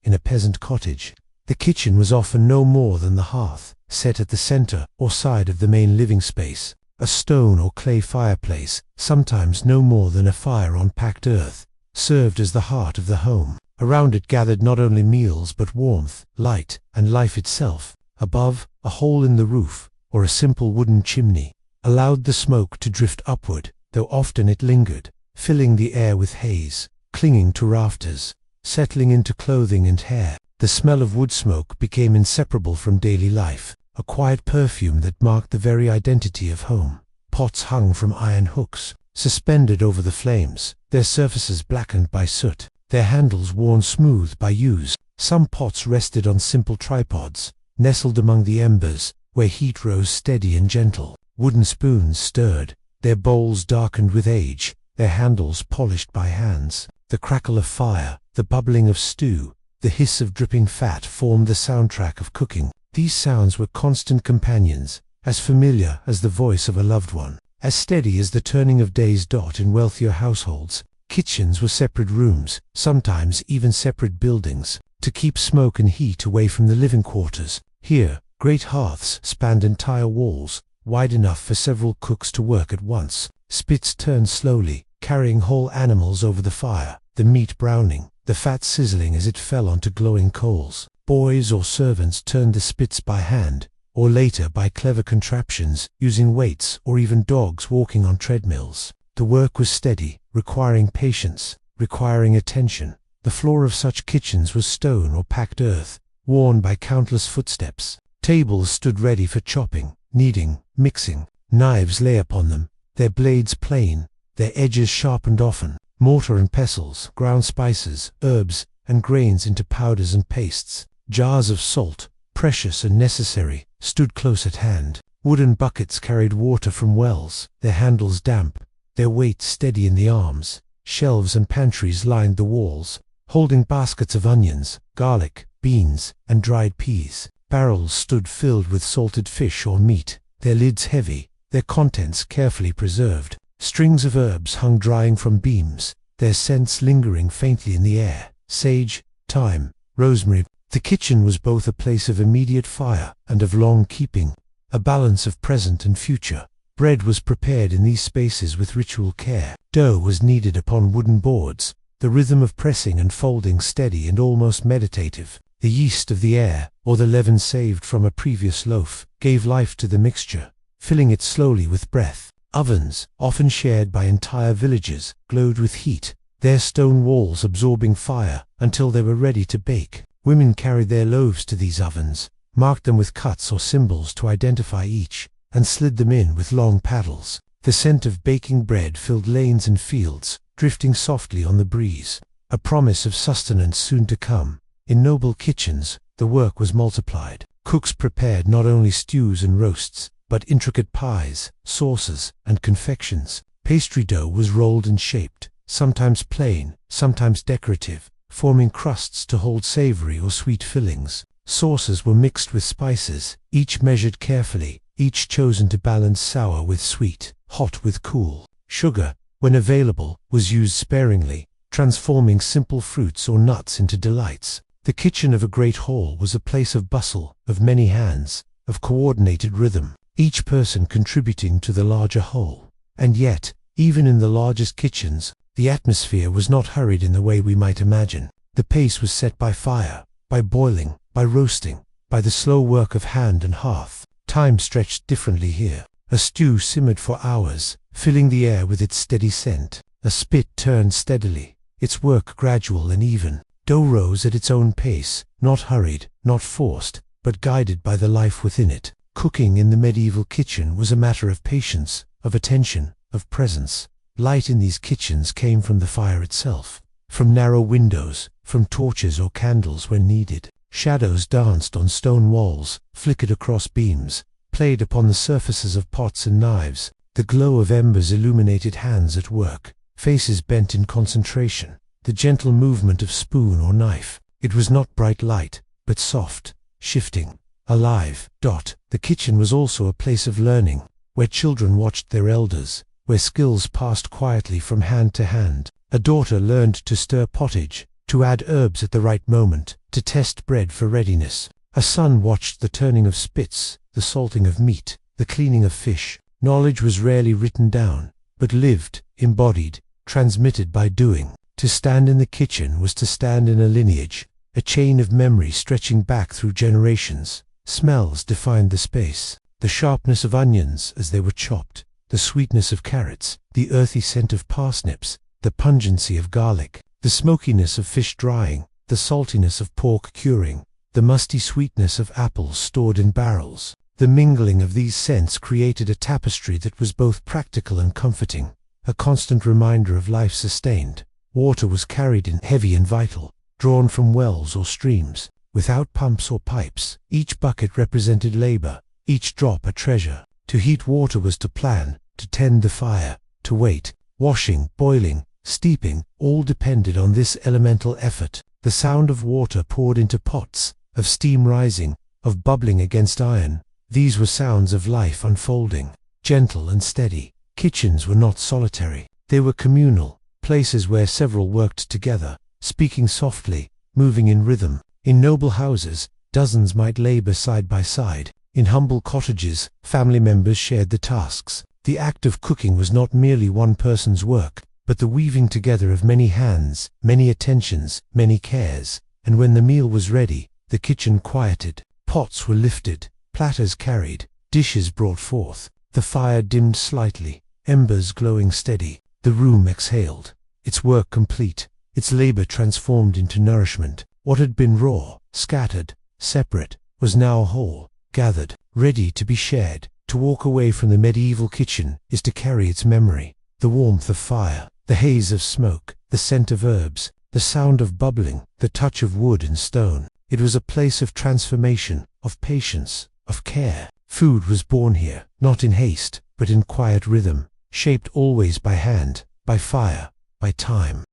In a peasant cottage, the kitchen was often no more than the hearth, set at the center or side of the main living space. A stone or clay fireplace, sometimes no more than a fire on packed earth, served as the heart of the home. Around it gathered not only meals but warmth, light, and life itself. Above, a hole in the roof, or a simple wooden chimney, allowed the smoke to drift upward, though often it lingered, filling the air with haze, clinging to rafters, settling into clothing and hair. The smell of wood smoke became inseparable from daily life, a quiet perfume that marked the very identity of home. Pots hung from iron hooks, suspended over the flames, their surfaces blackened by soot, their handles worn smooth by use. Some pots rested on simple tripods, nestled among the embers, where heat rose steady and gentle. Wooden spoons stirred, their bowls darkened with age, their handles polished by hands. The crackle of fire, the bubbling of stew, the hiss of dripping fat formed the soundtrack of cooking. These sounds were constant companions, as familiar as the voice of a loved one, as steady as the turning of days. In wealthier households, kitchens were separate rooms, sometimes even separate buildings, to keep smoke and heat away from the living quarters. Here, great hearths spanned entire walls, wide enough for several cooks to work at once. Spits turned slowly, carrying whole animals over the fire, the meat browning, the fat sizzling as it fell onto glowing coals. Boys or servants turned the spits by hand, or later by clever contraptions, using weights or even dogs walking on treadmills. The work was steady, requiring patience, requiring attention. The floor of such kitchens was stone or packed earth, worn by countless footsteps. Tables stood ready for chopping, kneading, mixing. Knives lay upon them, their blades plain, their edges sharpened often. Mortar and pestles ground spices, herbs, and grains into powders and pastes. Jars of salt, precious and necessary, stood close at hand. Wooden buckets carried water from wells, their handles damp, their weight steady in the arms. Shelves and pantries lined the walls, holding baskets of onions, garlic, beans, and dried peas. Barrels stood filled with salted fish or meat, their lids heavy, their contents carefully preserved. Strings of herbs hung drying from beams, their scents lingering faintly in the air. Sage, thyme, rosemary. The kitchen was both a place of immediate fire and of long keeping, a balance of present and future. Bread was prepared in these spaces with ritual care. Dough was kneaded upon wooden boards, the rhythm of pressing and folding steady and almost meditative. The yeast of the air, or the leaven saved from a previous loaf, gave life to the mixture, filling it slowly with breath. Ovens, often shared by entire villages, glowed with heat, their stone walls absorbing fire until they were ready to bake. Women carried their loaves to these ovens, marked them with cuts or symbols to identify each, and slid them in with long paddles. The scent of baking bread filled lanes and fields, drifting softly on the breeze, a promise of sustenance soon to come. In noble kitchens, the work was multiplied. Cooks prepared not only stews and roasts, but intricate pies, sauces, and confections. Pastry dough was rolled and shaped, sometimes plain, sometimes decorative, forming crusts to hold savory or sweet fillings. Sauces were mixed with spices, each measured carefully, each chosen to balance sour with sweet, hot with cool. Sugar, when available, was used sparingly, transforming simple fruits or nuts into delights. The kitchen of a great hall was a place of bustle, of many hands, of coordinated rhythm, each person contributing to the larger whole. And yet, even in the largest kitchens, the atmosphere was not hurried in the way we might imagine. The pace was set by fire, by boiling, by roasting, by the slow work of hand and hearth. Time stretched differently here. A stew simmered for hours, filling the air with its steady scent. A spit turned steadily, its work gradual and even. Dough rose at its own pace, not hurried, not forced, but guided by the life within it. Cooking in the medieval kitchen was a matter of patience, of attention, of presence. Light in these kitchens came from the fire itself, from narrow windows, from torches or candles when needed. Shadows danced on stone walls, flickered across beams, played upon the surfaces of pots and knives. The glow of embers illuminated hands at work, faces bent in concentration, the gentle movement of spoon or knife. It was not bright light, but soft, shifting, alive. The kitchen was also a place of learning, where children watched their elders, where skills passed quietly from hand to hand. A daughter learned to stir pottage, to add herbs at the right moment, to test bread for readiness. A son watched the turning of spits, the salting of meat, the cleaning of fish. Knowledge was rarely written down, but lived, embodied, transmitted by doing. To stand in the kitchen was to stand in a lineage, a chain of memory stretching back through generations. Smells defined the space. The sharpness of onions as they were chopped, the sweetness of carrots, the earthy scent of parsnips, the pungency of garlic, the smokiness of fish drying, the saltiness of pork curing, the musty sweetness of apples stored in barrels. The mingling of these scents created a tapestry that was both practical and comforting, a constant reminder of life sustained. Water was carried in heavy and vital, drawn from wells or streams, without pumps or pipes. Each bucket represented labor, each drop a treasure. To heat water was to plan, to tend the fire, to wait. Washing, boiling, steeping, all depended on this elemental effort. The sound of water poured into pots, of steam rising, of bubbling against iron. These were sounds of life unfolding, gentle and steady. Kitchens were not solitary. They were communal, places where several worked together, speaking softly, moving in rhythm. In noble houses, dozens might labor side by side. In humble cottages, family members shared the tasks. The act of cooking was not merely one person's work, but the weaving together of many hands, many attentions, many cares. And when the meal was ready, the kitchen quieted. Pots were lifted, platters carried, dishes brought forth. The fire dimmed slightly, embers glowing steady. The room exhaled, its work complete, its labor transformed into nourishment. What had been raw, scattered, separate, was now whole, gathered, ready to be shared. To walk away from the medieval kitchen is to carry its memory. The warmth of fire, the haze of smoke, the scent of herbs, the sound of bubbling, the touch of wood and stone. It was a place of transformation, of patience, of care. Food was born here, not in haste, but in quiet rhythm, shaped always by hand, by fire, by time.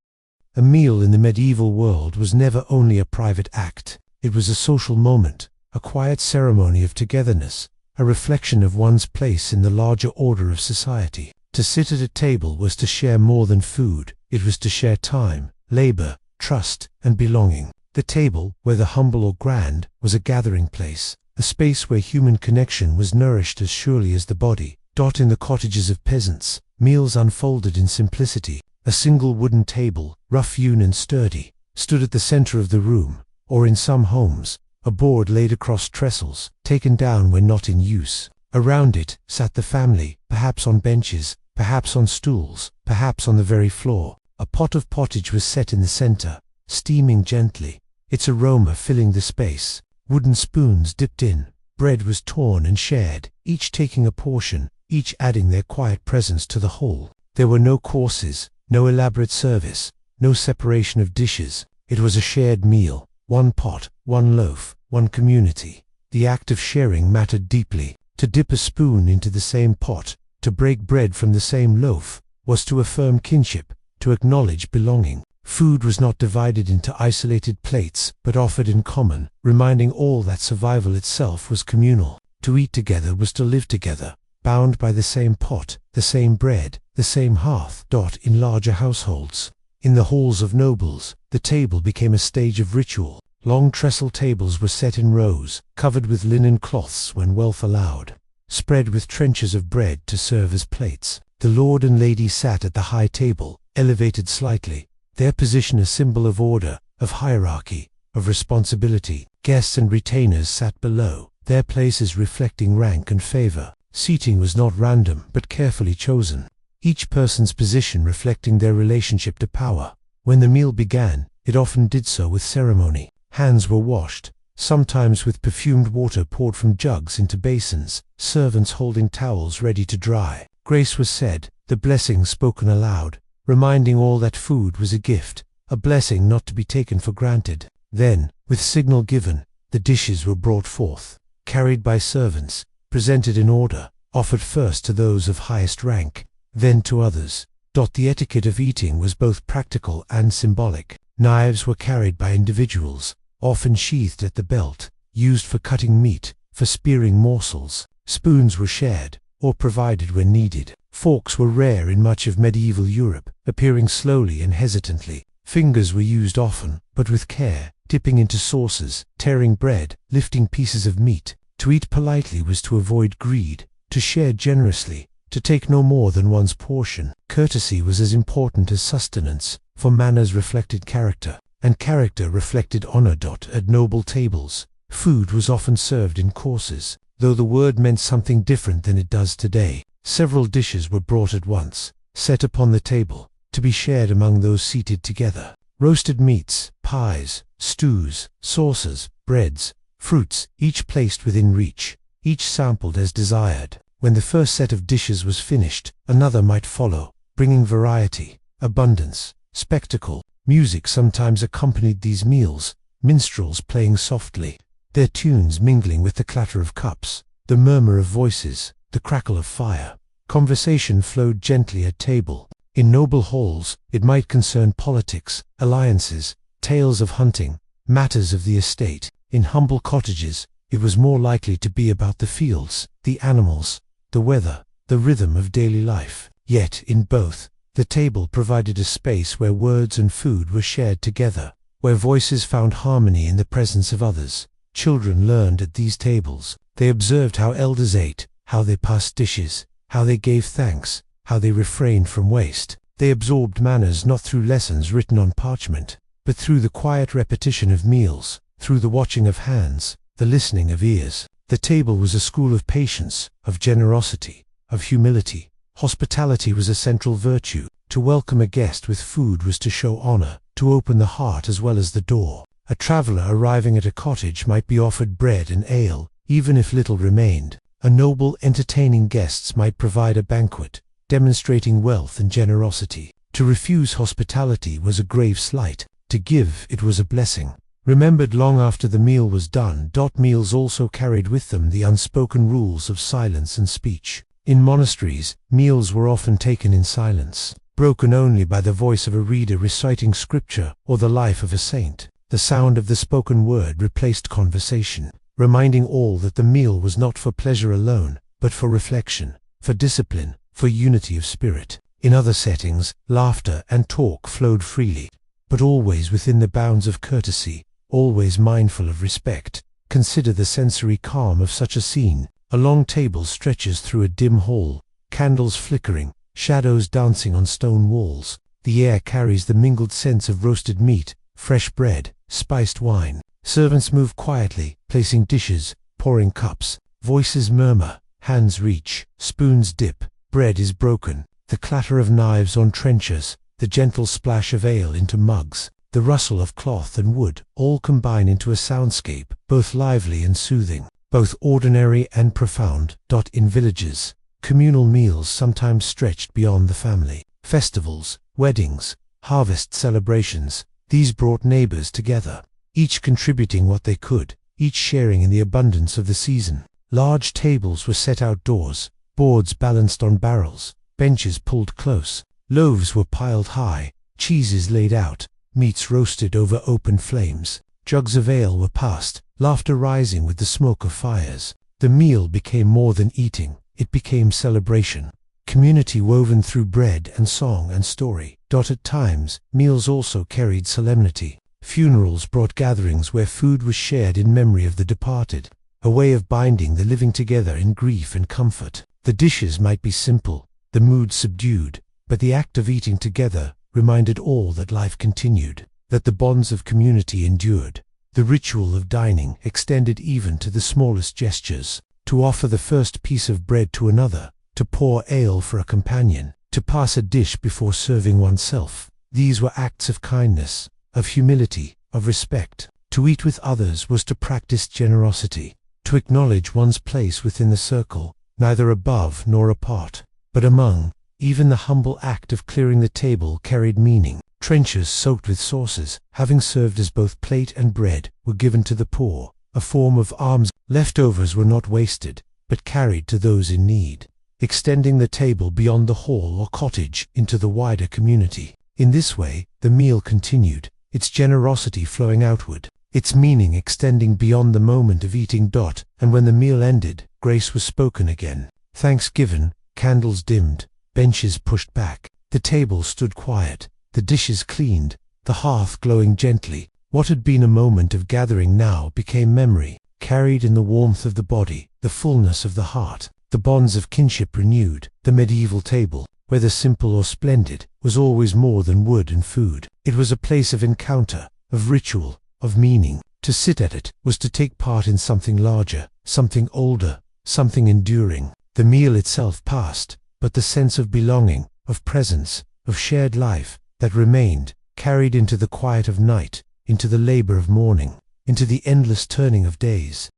A meal in the medieval world was never only a private act. It was a social moment, a quiet ceremony of togetherness, a reflection of one's place in the larger order of society. To sit at a table was to share more than food. It was to share time, labor, trust, and belonging. The table, whether humble or grand, was a gathering place, a space where human connection was nourished as surely as the body. In the cottages of peasants, meals unfolded in simplicity. A single wooden table, rough-hewn and sturdy, stood at the center of the room, or in some homes, a board laid across trestles, taken down when not in use. Around it sat the family, perhaps on benches, perhaps on stools, perhaps on the very floor. A pot of pottage was set in the center, steaming gently, its aroma filling the space. Wooden spoons dipped in. Bread was torn and shared, each taking a portion, each adding their quiet presence to the whole. There were no courses, no elaborate service, no separation of dishes. It was a shared meal, one pot, one loaf, one community. The act of sharing mattered deeply. To dip a spoon into the same pot, to break bread from the same loaf, was to affirm kinship, to acknowledge belonging. Food was not divided into isolated plates, but offered in common, reminding all that survival itself was communal. To eat together was to live together, bound by the same pot, the same bread, the same hearth. In larger households, in the halls of nobles, the table became a stage of ritual. Long trestle tables were set in rows, covered with linen cloths when wealth allowed, spread with trenchers of bread to serve as plates. The lord and lady sat at the high table, elevated slightly, their position a symbol of order, of hierarchy, of responsibility. Guests and retainers sat below, their places reflecting rank and favor. Seating was not random, but carefully chosen, each person's position reflecting their relationship to power. When the meal began, it often did so with ceremony. Hands were washed, sometimes with perfumed water poured from jugs into basins, servants holding towels ready to dry. Grace was said, the blessing spoken aloud, reminding all that food was a gift, a blessing not to be taken for granted. Then, with signal given, the dishes were brought forth, carried by servants, presented in order, offered first to those of highest rank, then to others. The etiquette of eating was both practical and symbolic. Knives were carried by individuals, often sheathed at the belt, used for cutting meat, for spearing morsels. Spoons were shared, or provided when needed. Forks were rare in much of medieval Europe, appearing slowly and hesitantly. Fingers were used often, but with care, dipping into sauces, tearing bread, lifting pieces of meat. To eat politely was to avoid greed, to share generously, to take no more than one's portion. Courtesy was as important as sustenance, for manners reflected character, and character reflected honor. At noble tables, food was often served in courses, though the word meant something different than it does today. Several dishes were brought at once, set upon the table, to be shared among those seated together. Roasted meats, pies, stews, sauces, breads, fruits, each placed within reach, each sampled as desired. When the first set of dishes was finished, another might follow, bringing variety, abundance, spectacle. Music sometimes accompanied these meals, minstrels playing softly, their tunes mingling with the clatter of cups, the murmur of voices, the crackle of fire. Conversation flowed gently at table. In noble halls, it might concern politics, alliances, tales of hunting, matters of the estate. In humble cottages, it was more likely to be about the fields, the animals, the weather, the rhythm of daily life. Yet, in both, the table provided a space where words and food were shared together, where voices found harmony in the presence of others. Children learned at these tables. They observed how elders ate, how they passed dishes, how they gave thanks, how they refrained from waste. They absorbed manners not through lessons written on parchment, but through the quiet repetition of meals, through the watching of hands, the listening of ears. The table was a school of patience, of generosity, of humility. Hospitality was a central virtue. To welcome a guest with food was to show honor, to open the heart as well as the door. A traveler arriving at a cottage might be offered bread and ale, even if little remained. A noble entertaining guests might provide a banquet, demonstrating wealth and generosity. To refuse hospitality was a grave slight. To give it was a blessing, remembered long after the meal was done. Meals also carried with them the unspoken rules of silence and speech. In monasteries, meals were often taken in silence, broken only by the voice of a reader reciting scripture or the life of a saint. The sound of the spoken word replaced conversation, reminding all that the meal was not for pleasure alone, but for reflection, for discipline, for unity of spirit. In other settings, laughter and talk flowed freely, but always within the bounds of courtesy, always mindful of respect. Consider the sensory calm of such a scene. A long table stretches through a dim hall, candles flickering, shadows dancing on stone walls. The air carries the mingled scents of roasted meat, fresh bread, spiced wine. Servants move quietly, placing dishes, pouring cups. Voices murmur, hands reach, spoons dip, bread is broken. The clatter of knives on trenchers, the gentle splash of ale into mugs, the rustle of cloth and wood, all combine into a soundscape, both lively and soothing, both ordinary and profound. In villages, communal meals sometimes stretched beyond the family. Festivals, weddings, harvest celebrations, these brought neighbors together, each contributing what they could, each sharing in the abundance of the season. Large tables were set outdoors, boards balanced on barrels, benches pulled close, loaves were piled high, cheeses laid out, meats roasted over open flames. Jugs of ale were passed, laughter rising with the smoke of fires. The meal became more than eating, it became celebration. Community woven through bread and song and story. At times, meals also carried solemnity. Funerals brought gatherings where food was shared in memory of the departed, a way of binding the living together in grief and comfort. The dishes might be simple, the mood subdued, but the act of eating together reminded all that life continued, that the bonds of community endured. The ritual of dining extended even to the smallest gestures. To offer the first piece of bread to another, to pour ale for a companion, to pass a dish before serving oneself. These were acts of kindness, of humility, of respect. To eat with others was to practice generosity, to acknowledge one's place within the circle, neither above nor apart. But among, even the humble act of clearing the table carried meaning. Trenchers soaked with sauces, having served as both plate and bread, were given to the poor, a form of alms. Leftovers were not wasted, but carried to those in need, extending the table beyond the hall or cottage into the wider community. In this way, the meal continued, its generosity flowing outward, its meaning extending beyond the moment of eating. And when the meal ended, grace was spoken again. Thanks given, candles dimmed, benches pushed back, the table stood quiet, the dishes cleaned, the hearth glowing gently. What had been a moment of gathering now became memory, carried in the warmth of the body, the fullness of the heart, the bonds of kinship renewed. The medieval table, whether simple or splendid, was always more than wood and food. It was a place of encounter, of ritual, of meaning. To sit at it was to take part in something larger, something older, something enduring. The meal itself passed, but the sense of belonging, of presence, of shared life, that remained, carried into the quiet of night, into the labor of morning, into the endless turning of days.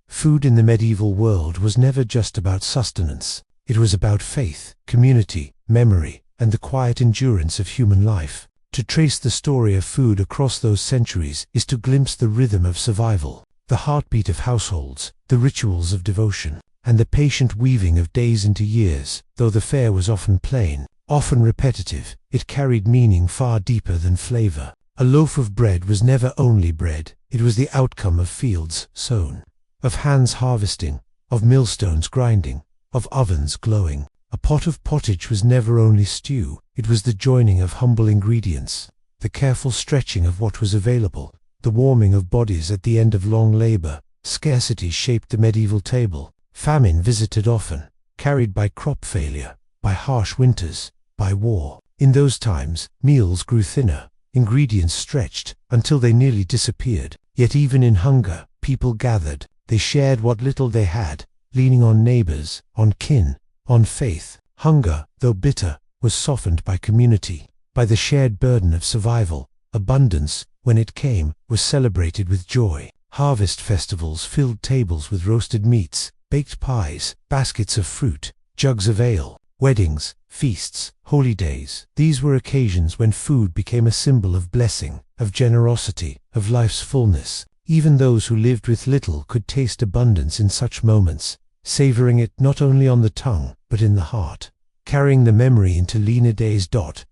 Food in the medieval world was never just about sustenance. It was about faith, community, memory, and the quiet endurance of human life. To trace the story of food across those centuries is to glimpse the rhythm of survival, the heartbeat of households, the rituals of devotion, and the patient weaving of days into years. Though the fare was often plain, often repetitive, it carried meaning far deeper than flavor. A loaf of bread was never only bread, it was the outcome of fields sown, of hands harvesting, of millstones grinding, of ovens glowing. A pot of pottage was never only stew, it was the joining of humble ingredients, the careful stretching of what was available, the warming of bodies at the end of long labor. Scarcity shaped the medieval table. Famine visited often, carried by crop failure, by harsh winters, by war. In those times, meals grew thinner, ingredients stretched, until they nearly disappeared. Yet even in hunger, people gathered. They shared what little they had, leaning on neighbors, on kin, on faith. Hunger, though bitter, was softened by community, by the shared burden of survival. Abundance, when it came, was celebrated with joy. Harvest festivals filled tables with roasted meats, baked pies, baskets of fruit, jugs of ale. Weddings, feasts, holy days. These were occasions when food became a symbol of blessing, of generosity, of life's fullness. Even those who lived with little could taste abundance in such moments, savoring it not only on the tongue, but in the heart. Carrying the memory into leaner days.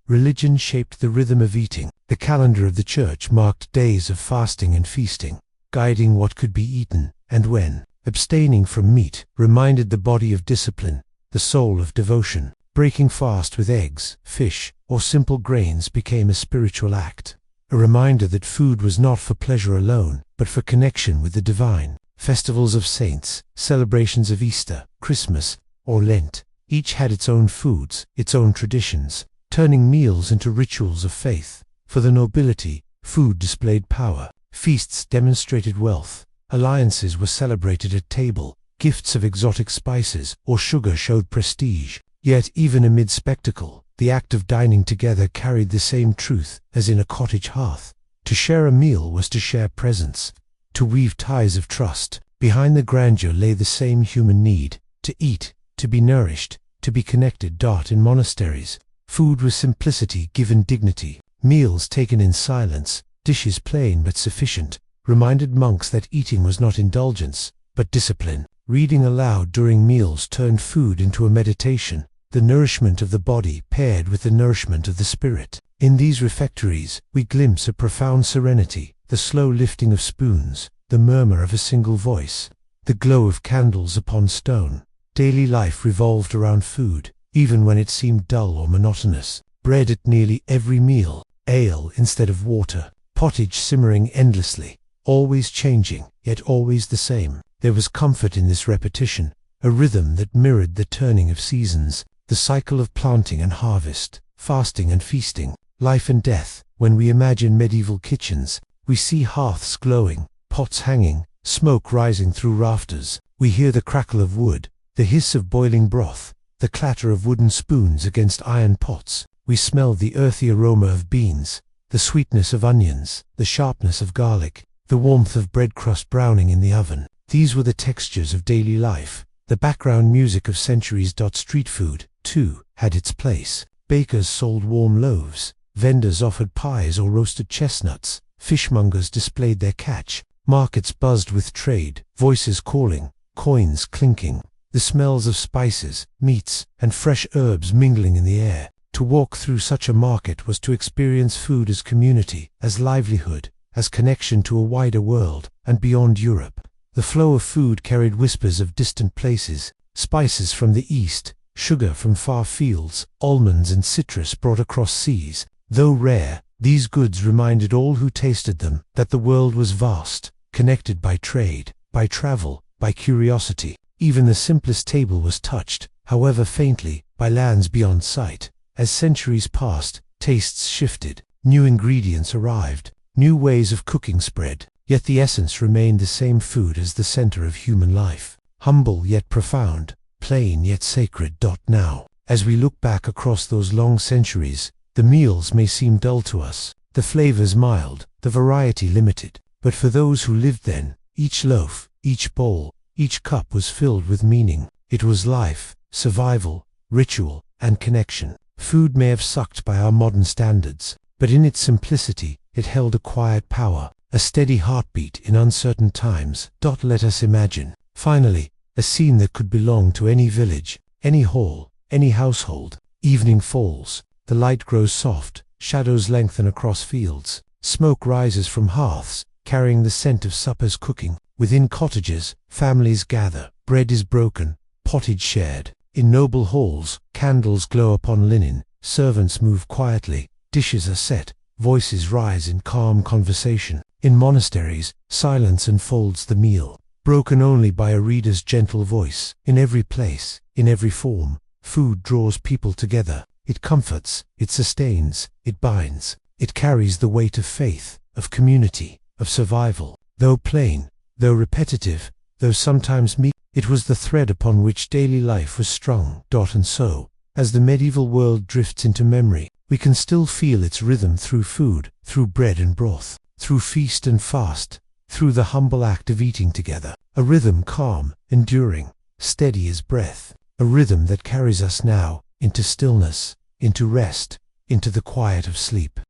Religion shaped the rhythm of eating. The calendar of the church marked days of fasting and feasting, guiding what could be eaten, and when. Abstaining from meat reminded the body of discipline, the soul of devotion. Breaking fast with eggs, fish, or simple grains became a spiritual act, a reminder that food was not for pleasure alone, but for connection with the divine. Festivals of saints, celebrations of Easter, Christmas, or Lent, each had its own foods, its own traditions, turning meals into rituals of faith. For the nobility, food displayed power. Feasts demonstrated wealth. Alliances were celebrated at table. Gifts of exotic spices or sugar showed prestige. Yet even amid spectacle, the act of dining together carried the same truth as in a cottage hearth. To share a meal was to share presence, to weave ties of trust. Behind the grandeur lay the same human need, to eat, to be nourished, to be connected. In monasteries, food was simplicity given dignity. Meals taken in silence, dishes plain but sufficient, reminded monks that eating was not indulgence, but discipline. Reading aloud during meals turned food into a meditation, the nourishment of the body paired with the nourishment of the spirit. In these refectories, we glimpse a profound serenity, the slow lifting of spoons, the murmur of a single voice, the glow of candles upon stone. Daily life revolved around food, even when it seemed dull or monotonous. Bread at nearly every meal, ale instead of water, pottage simmering endlessly, always changing, yet always the same. There was comfort in this repetition, a rhythm that mirrored the turning of seasons, the cycle of planting and harvest, fasting and feasting, life and death. When we imagine medieval kitchens, we see hearths glowing, pots hanging, smoke rising through rafters. We hear the crackle of wood, the hiss of boiling broth, the clatter of wooden spoons against iron pots. We smell the earthy aroma of beans, the sweetness of onions, the sharpness of garlic, the warmth of bread crust browning in the oven. These were the textures of daily life, the background music of centuries. Street food, too, had its place. Bakers sold warm loaves, vendors offered pies or roasted chestnuts, fishmongers displayed their catch, markets buzzed with trade, voices calling, coins clinking, the smells of spices, meats, and fresh herbs mingling in the air. To walk through such a market was to experience food as community, as livelihood, as connection to a wider world, and beyond Europe. The flow of food carried whispers of distant places, spices from the east, sugar from far fields, almonds and citrus brought across seas. Though rare, these goods reminded all who tasted them that the world was vast, connected by trade, by travel, by curiosity. Even the simplest table was touched, however faintly, by lands beyond sight. As centuries passed, tastes shifted, new ingredients arrived, new ways of cooking spread, yet the essence remained the same: food as the center of human life, humble yet profound, plain yet sacred. Now, as we look back across those long centuries, the meals may seem dull to us, the flavors mild, the variety limited, but for those who lived then, each loaf, each bowl, each cup was filled with meaning. It was life, survival, ritual, and connection. Food may have sucked by our modern standards, but in its simplicity, it held a quiet power, a steady heartbeat in uncertain times. Let us imagine, finally, a scene that could belong to any village, any hall, any household. Evening falls, the light grows soft, shadows lengthen across fields, smoke rises from hearths, carrying the scent of suppers cooking. Within cottages, families gather, bread is broken, pottage shared. In noble halls, candles glow upon linen, servants move quietly, dishes are set, voices rise in calm conversation. In monasteries, silence enfolds the meal, broken only by a reader's gentle voice. In every place, in every form, food draws people together. It comforts, it sustains, it binds. It carries the weight of faith, of community, of survival. Though plain, though repetitive, though sometimes meek, it was the thread upon which daily life was strung. And so, as the medieval world drifts into memory, we can still feel its rhythm through food, through bread and broth, through feast and fast, through the humble act of eating together. A rhythm calm, enduring, steady as breath. A rhythm that carries us now into stillness, into rest, into the quiet of sleep.